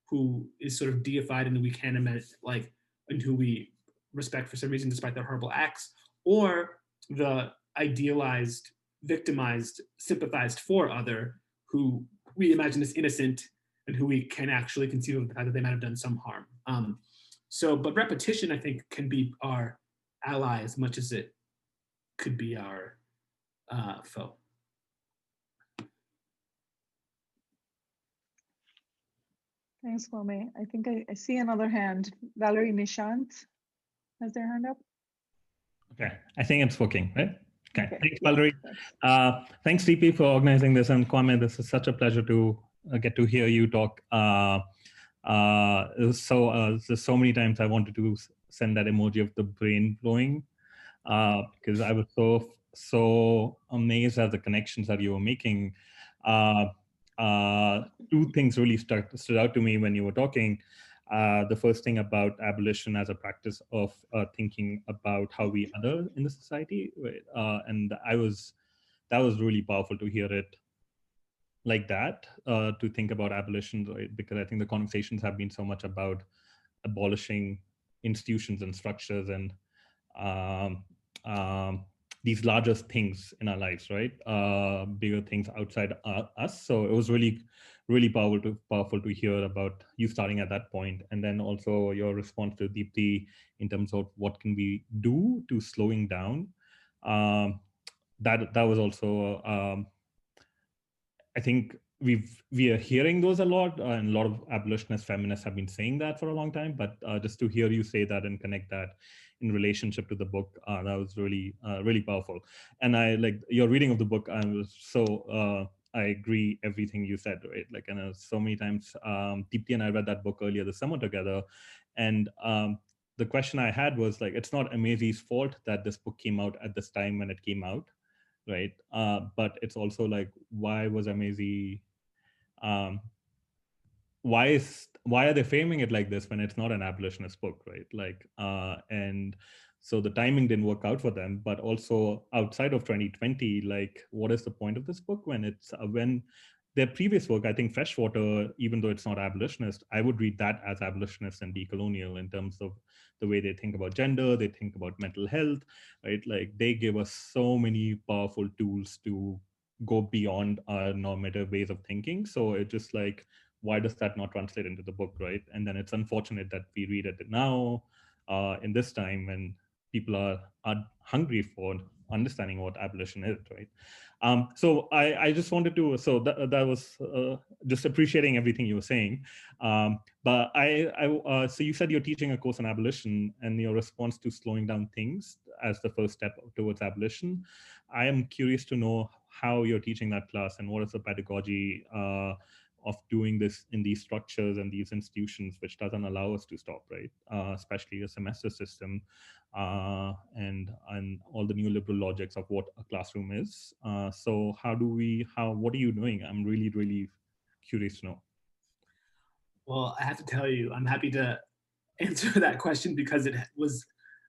who is sort of deified and we can't imagine, like, and who we respect for some reason despite their horrible acts, or the idealized, victimized, sympathized for other who we imagine is innocent and who we can actually conceive of the fact that they might have done some harm. But repetition, I think, can be our ally as much as it could be our foe. Thanks, Kwame. I think I see another hand. Valerie Nishant has their hand up. Okay, I think it's working, right? Okay, thanks, yeah, Valerie. Thanks, DP, for organizing this. And Kwame, this is such a pleasure to get to hear you talk. There's so many times I wanted to send that emoji of the brain blowing because I was so amazed at the connections that you were making. Two things really stood out to me when you were talking. The first thing about abolition as a practice of thinking about how we other in the society, and that was really powerful to hear it like that, to think about abolition, right? Because I think the conversations have been so much about abolishing institutions and structures and these larger things in our lives, right? Bigger things outside us. So it was really, really powerful to hear about you starting at that point, and then also your response to Deepti in terms of what can we do to slowing down. That was also, I think we are hearing those a lot, and a lot of abolitionists, feminists have been saying that for a long time. But just to hear you say that and connect that in relationship to the book, that was really, really powerful. And I like your reading of the book. I agree everything you said, right? Like, and so many times, Deepti and I read that book earlier this summer together, and the question I had was like, it's not Amazi's fault that this book came out at this time when it came out, right? But it's also like, why was Amazi why are they framing it like this when it's not an abolitionist book, right? Like, and so the timing didn't work out for them. But also outside of 2020, like, what is the point of this book when it's when their previous work, I think Freshwater, even though it's not abolitionist, I would read that as abolitionist and decolonial in terms of the way they think about gender, they think about mental health, right? Like they give us so many powerful tools to go beyond our normative ways of thinking. So it's just like, why does that not translate into the book, right? And then it's unfortunate that we read it now in this time when people are hungry for understanding what abolition is, right? So I just wanted to, so that was just appreciating everything you were saying. But so you said you're teaching a course on abolition and your response to slowing down things as the first step towards abolition. I am curious to know how you're teaching that class and what is the pedagogy of doing this in these structures and these institutions, which doesn't allow us to stop, right? Especially a semester system and all the neoliberal logics of what a classroom is. So what are you doing? I'm really, really curious to know. Well, I have to tell you, I'm happy to answer that question because it was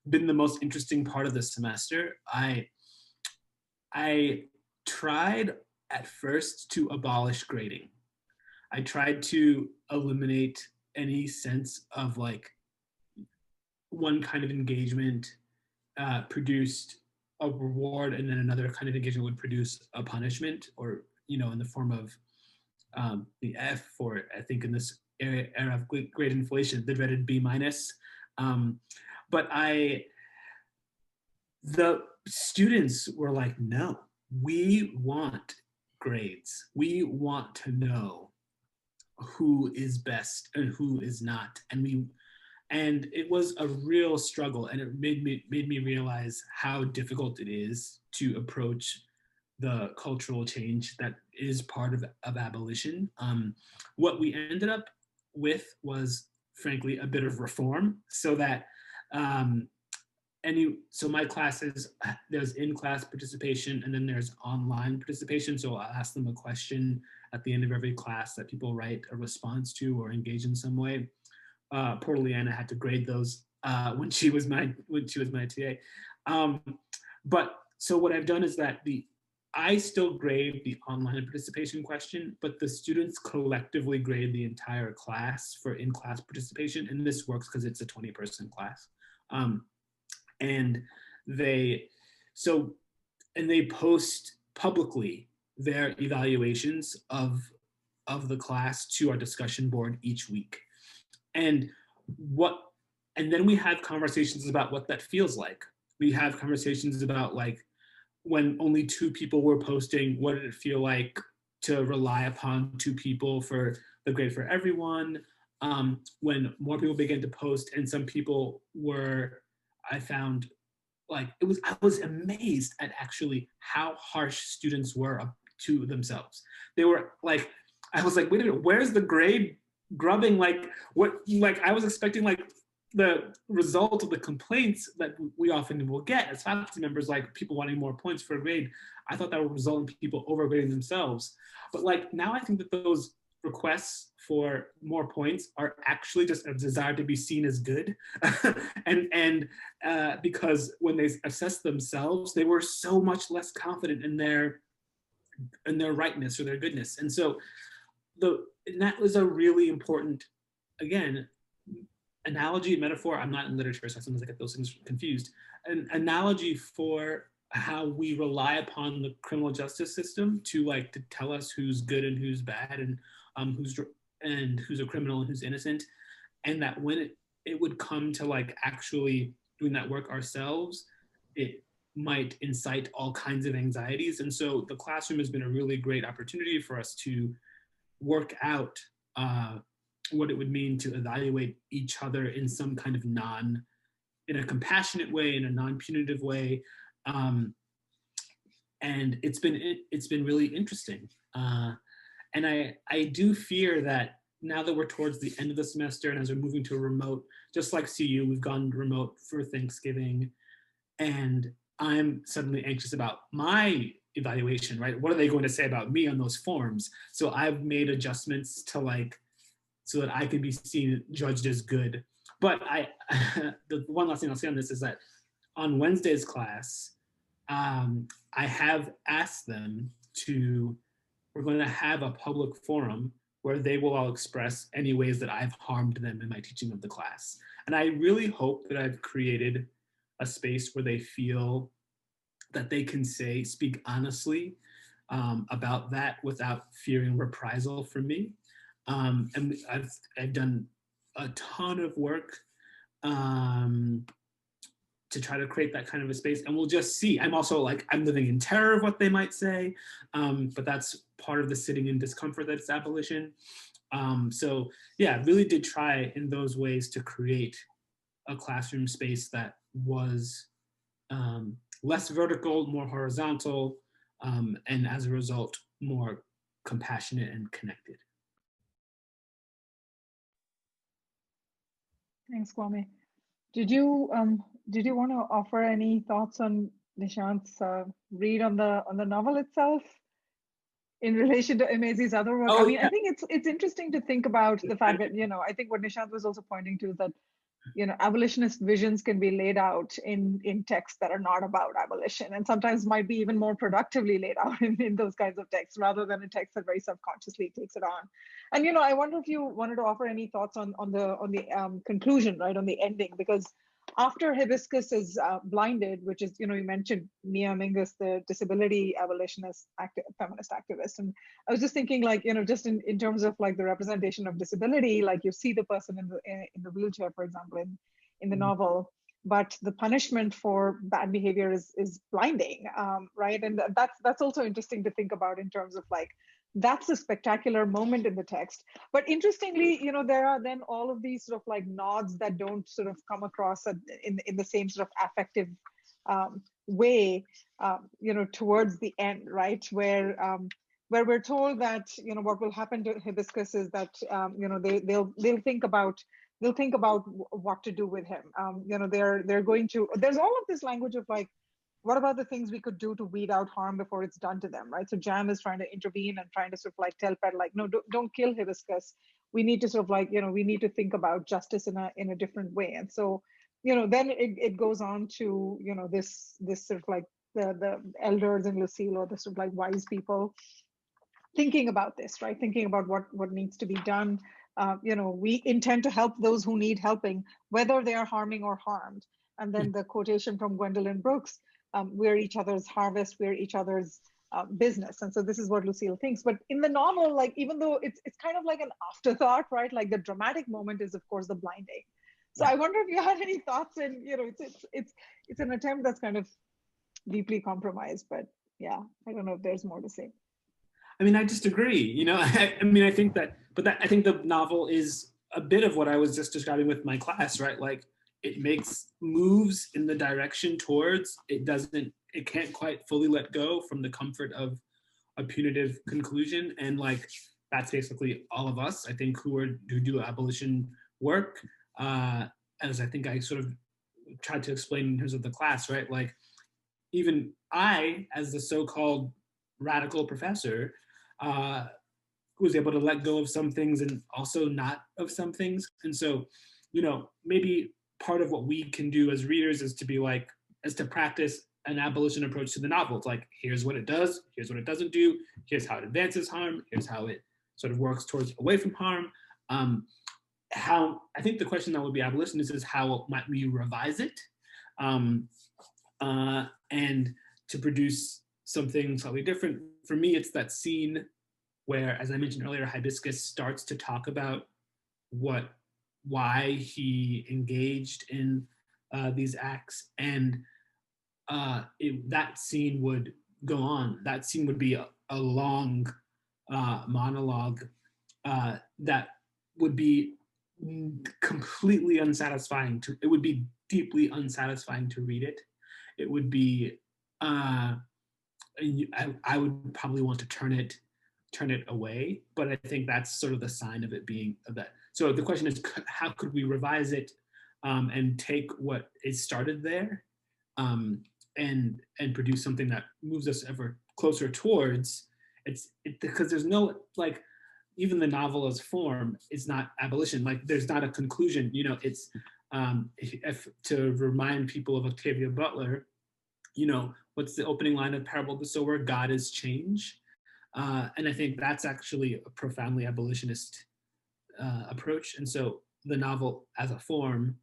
been the most interesting part of the semester. I tried at first to abolish grading. I tried to eliminate any sense of like one kind of engagement produced a reward and then another kind of engagement would produce a punishment, or, you know, in the form of the F for, I think in this era of great inflation, the dreaded B minus. But the students were like, no, we want grades. We want to know who is best and who is not. And it was a real struggle, and it made me realize how difficult it is to approach the cultural change that is part of abolition. What we ended up with was, frankly, a bit of reform, so that so my classes, there's in-class participation and then there's online participation. So I'll ask them a question at the end of every class that people write a response to or engage in some way. Poor Leanna had to grade those when she was my TA. But so what I've done is that I still grade the online participation question, but the students collectively grade the entire class for in-class participation, and this works because it's a 20-person class. And they post publicly their evaluations of the class to our discussion board each week. And then we have conversations about what that feels like. We have conversations about, like, when only 2 people were posting, what did it feel like to rely upon 2 people for the grade for everyone? When more people began to post and some people were, I found, like, I was amazed at actually how harsh students were up to themselves. They were like, I was like, wait a minute, where's the grade grubbing? Like, what, like, I was expecting, like, the result of the complaints that we often will get as faculty members, like people wanting more points for a grade. I thought that would result in people overgrading themselves. But like, now I think that those requests for more points are actually just a desire to be seen as good. and because when they assess themselves, they were so much less confident in their rightness or their goodness. And so and that was a really important, again, analogy, metaphor. I'm not in literature, so sometimes I get those things confused. An analogy for how we rely upon the criminal justice system to tell us who's good and who's bad, and who's a criminal and who's innocent, and that when it would come to actually doing that work ourselves, it might incite all kinds of anxieties. And so the classroom has been a really great opportunity for us to work out what it would mean to evaluate each other in some kind of in a compassionate way, in a non-punitive way. And it's been really interesting. And I do fear that now that we're towards the end of the semester and as we're moving to a remote, just like CU, we've gone remote for Thanksgiving, and I'm suddenly anxious about my evaluation, right? What are they going to say about me on those forms? So I've made adjustments to so that I can be seen, judged as good. But the one last thing I'll say on this is that on Wednesday's class, I have asked them we're going to have a public forum where they will all express any ways that I've harmed them in my teaching of the class. And I really hope that I've created a space where they feel that they can speak honestly about that without fearing reprisal from me. And I've done a ton of work to try to create that kind of a space, and we'll just see. I'm also like, I'm living in terror of what they might say, but that's part of the sitting in discomfort that's abolition. So yeah, really did try in those ways to create a classroom space that was less vertical, more horizontal, and as a result, more compassionate and connected. Thanks, Kwame. Did you want to offer any thoughts on Nishant's read on the novel itself in relation to Amazi's other work? Oh, I mean, yeah. I think it's interesting to think about the fact that, I think what Nishant was also pointing to is that, abolitionist visions can be laid out in texts that are not about abolition, and sometimes might be even more productively laid out in those kinds of texts rather than a text that very subconsciously takes it on. And I wonder if you wanted to offer any thoughts on the conclusion, right, on the ending, because after Hibiscus is blinded, which is, you mentioned Mia Mingus, the disability abolitionist feminist activist. And I was just thinking, like, just in terms of like the representation of disability, like you see the person in the wheelchair, for example, in the novel, but the punishment for bad behavior is blinding, right? And that's also interesting to think about in terms of like, that's a spectacular moment in the text. But interestingly, there are then all of these sort of like nods that don't sort of come across in the same sort of affective way, towards the end, right? Where we're told that, what will happen to Hibiscus is that, they'll think about what to do with him. They're going to, there's all of this language of like, what about the things we could do to weed out harm before it's done to them, right? So Jam is trying to intervene and trying to sort of like tell Pet, like, no, don't kill Hibiscus. We need to sort of like, we need to think about justice in a different way. And so, then it goes on to, this sort of like the elders in Lucille, or the sort of like wise people thinking about this, right? Thinking about what needs to be done. We intend to help those who need helping, whether they are harming or harmed. And then the quotation from Gwendolyn Brooks, we're each other's harvest, we're each other's business. And so this is what Lucille thinks. But in the novel, like, even though it's kind of like an afterthought, right? Like the dramatic moment is, of course, the blinding. So I wonder if you had any thoughts, and it's an attempt that's kind of deeply compromised, but yeah, I don't know if there's more to say. I mean, I just agree. I mean, I think that, I think the novel is a bit of what I was just describing with my class, right? Like, it makes moves in the direction towards, it can't quite fully let go from the comfort of a punitive conclusion. And like, that's basically all of us, I think, who do abolition work. As I think I sort of tried to explain in terms of the class, right? Like, even I, as the so-called radical professor, was able to let go of some things and also not of some things. And so, maybe part of what we can do as readers is to practice an abolition approach to the novel. It's like, here's what it does, here's what it doesn't do, here's how it advances harm, here's how it sort of works towards away from harm. How, I think the question that would be abolitionist is how might we revise it, and to produce something slightly different. For me, it's that scene where, as I mentioned earlier, Hibiscus starts to talk about why he engaged in these acts, and that scene would go on. That scene would be a long monologue that would be completely unsatisfying it would be deeply unsatisfying to read it. It would be, I would probably want to turn it away, but I think that's sort of the sign of it being of that. So the question is, how could we revise it and take what is started there and produce something that moves us ever closer towards because there's no, like, even the novel as form is not abolition. Like there's not a conclusion, you know, it's, if to remind people of Octavia Butler, you know, what's the opening line of Parable of the Sower? God is change. And I think that's actually a profoundly abolitionist approach. And so the novel as a form,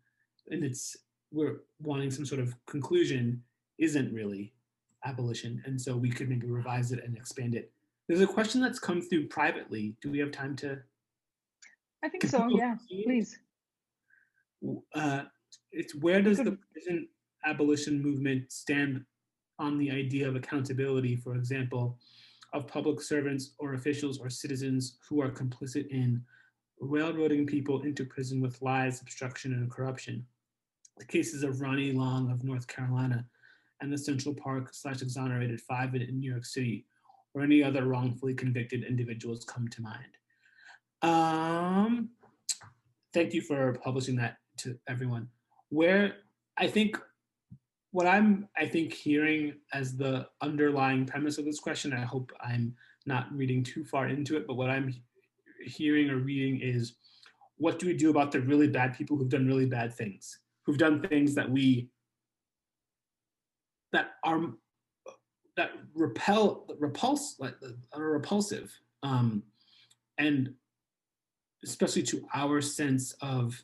and it's, we're wanting some sort of conclusion, isn't really abolition. And so we could maybe revise it and expand it. There's a question that's come through privately. Do we have time to? I think so, yeah, please. It's where does the present abolition movement stand on the idea of accountability, for example, of public servants or officials or citizens who are complicit in railroading people into prison with lies, obstruction, and corruption? The cases of Ronnie Long of North Carolina and the Central Park / exonerated 5 in New York City, or any other wrongfully convicted individuals come to mind. Thank you for publishing that to everyone. Where I think what I'm hearing as the underlying premise of this question, I hope I'm not reading too far into it, but what I'm hearing or reading is, what do we do about the really bad people who've done really bad things, who've done things that are repulsive, and especially to our sense of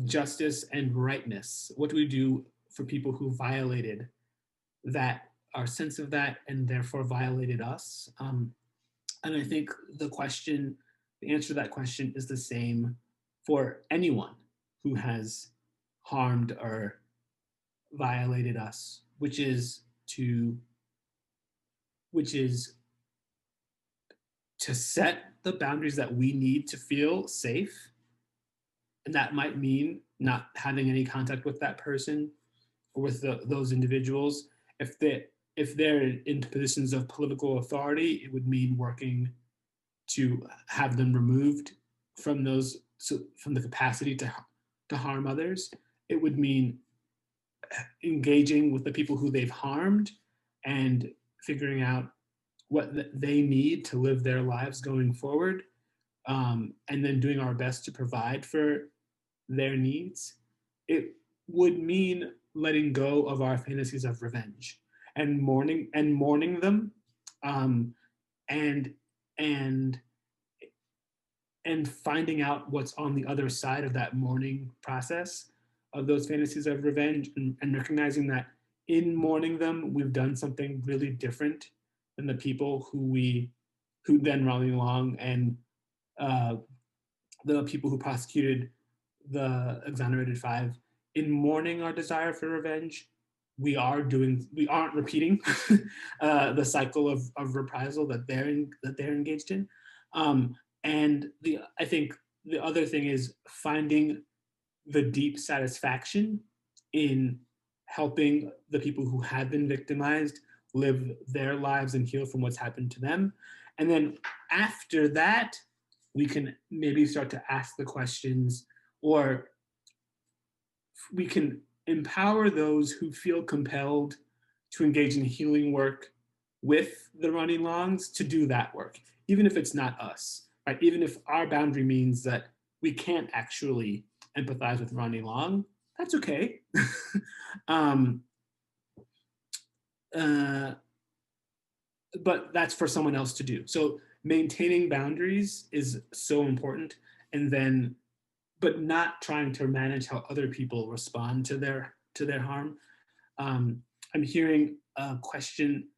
justice and rightness? What do we do for people who violated that, our sense of that, and therefore violated us? And I think the answer to that question is the same for anyone who has harmed or violated us, which is to set the boundaries that we need to feel safe. And that might mean not having any contact with that person or with those individuals. If they're in positions of political authority, it would mean working to have them removed from the capacity to harm others. It would mean engaging with the people who they've harmed and figuring out what they need to live their lives going forward, and then doing our best to provide for their needs. It would mean letting go of our fantasies of revenge and mourning them, and finding out what's on the other side of that mourning process of those fantasies of revenge, and recognizing that in mourning them, we've done something really different than the people who then Ronnie Long and the people who prosecuted the exonerated 5. In mourning our desire for revenge, we aren't repeating the cycle of reprisal that they're engaged in. And I think the other thing is finding the deep satisfaction in helping the people who have been victimized live their lives and heal from what's happened to them. And then after that, we can maybe start to ask the questions, or we can empower those who feel compelled to engage in healing work with the Ronnie Longs to do that work, even if it's not us, right? Even if our boundary means that we can't actually empathize with Ronnie Long, that's okay. But that's for someone else to do. So maintaining boundaries is so important, but not trying to manage how other people respond to their harm. I'm hearing a question.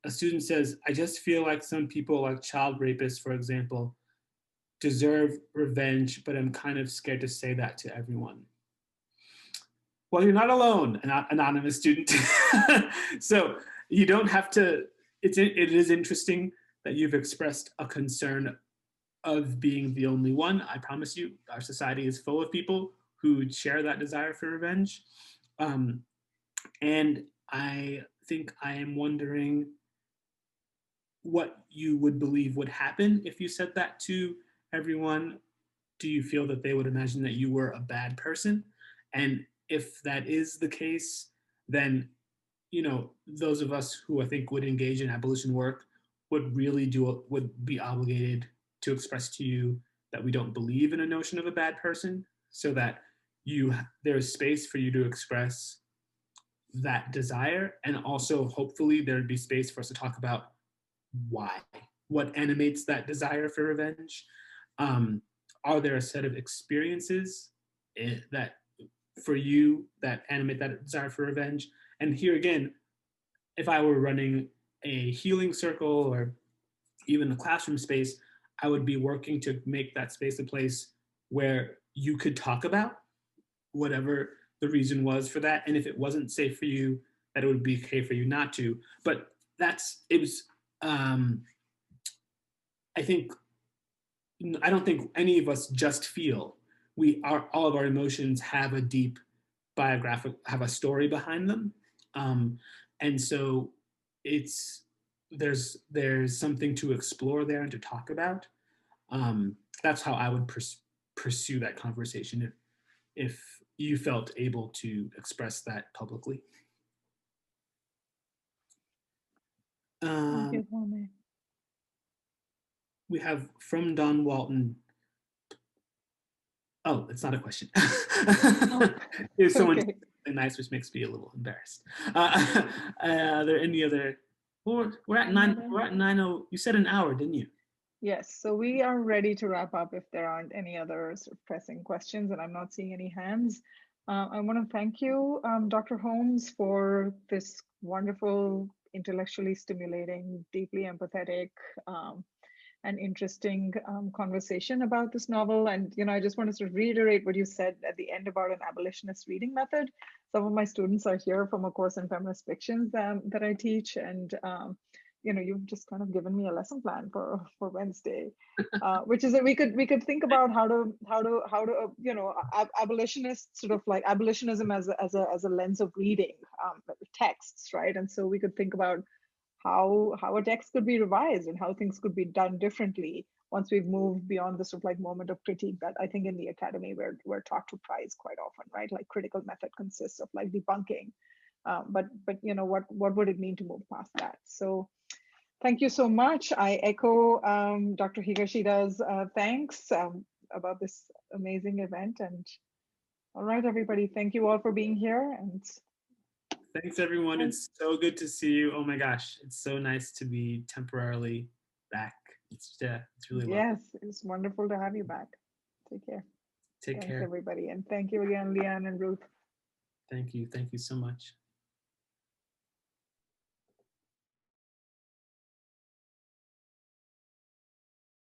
A student says, I just feel like some people, like child rapists, for example, deserve revenge, but I'm kind of scared to say that to everyone. Well, you're not alone, anonymous student. So you don't have to, it is interesting that you've expressed a concern of being the only one. I promise you, our society is full of people who share that desire for revenge. And I think I am wondering what you would believe would happen if you said that to everyone. Do you feel that they would imagine that you were a bad person? And if that is the case, then, you know, those of us who I think would engage in abolition work would be obligated to express to you that we don't believe in a notion of a bad person, so that there's space for you to express that desire, and also hopefully there'd be space for us to talk about why, what animates that desire for revenge. Are there a set of experiences that for you that animate that desire for revenge? And here again, if I were running a healing circle or even a classroom space, I would be working to make that space a place where you could talk about whatever the reason was for that. And if it wasn't safe for you, that it would be okay for you not to. But it was, I don't think any of us just feel. All of our emotions have a deep have a story behind them. And so there's something to explore there and to talk about. That's how I would pursue that conversation if you felt able to express that publicly. Thank you, Kwame. We have from Don Walton. Oh, it's not a question. It's someone Okay. nice, which makes me a little embarrassed. Are there any other? We're at 9. We're at 9:00. You said an hour, didn't you? Yes, so we are ready to wrap up if there aren't any other sort of pressing questions, and I'm not seeing any hands. I want to thank you, Dr. Holmes, for this wonderful, intellectually stimulating, deeply empathetic, and interesting conversation about this novel. And I just want to sort of reiterate what you said at the end about an abolitionist reading method. Some of my students are here from a course in feminist fictions that I teach, and you've just kind of given me a lesson plan for Wednesday, which is that we could think about how to abolitionists sort of like abolitionism as a lens of reading texts, right? And so we could think about how a text could be revised and how things could be done differently once we've moved beyond the sort of like moment of critique that I think in the academy we're taught to prize quite often, right? Like critical method consists of like debunking, but what would it mean to move past that? So thank you so much. I echo Dr. Higashida's thanks about this amazing event. And all right, everybody, thank you all for being here. And thanks, everyone. It's so good to see you. Oh my gosh, it's so nice to be temporarily back. It's really lovely. Yes, it's wonderful to have you back. Take care. Take care. Thanks, everybody. And thank you again, Leanne and Ruth. Thank you. Thank you so much.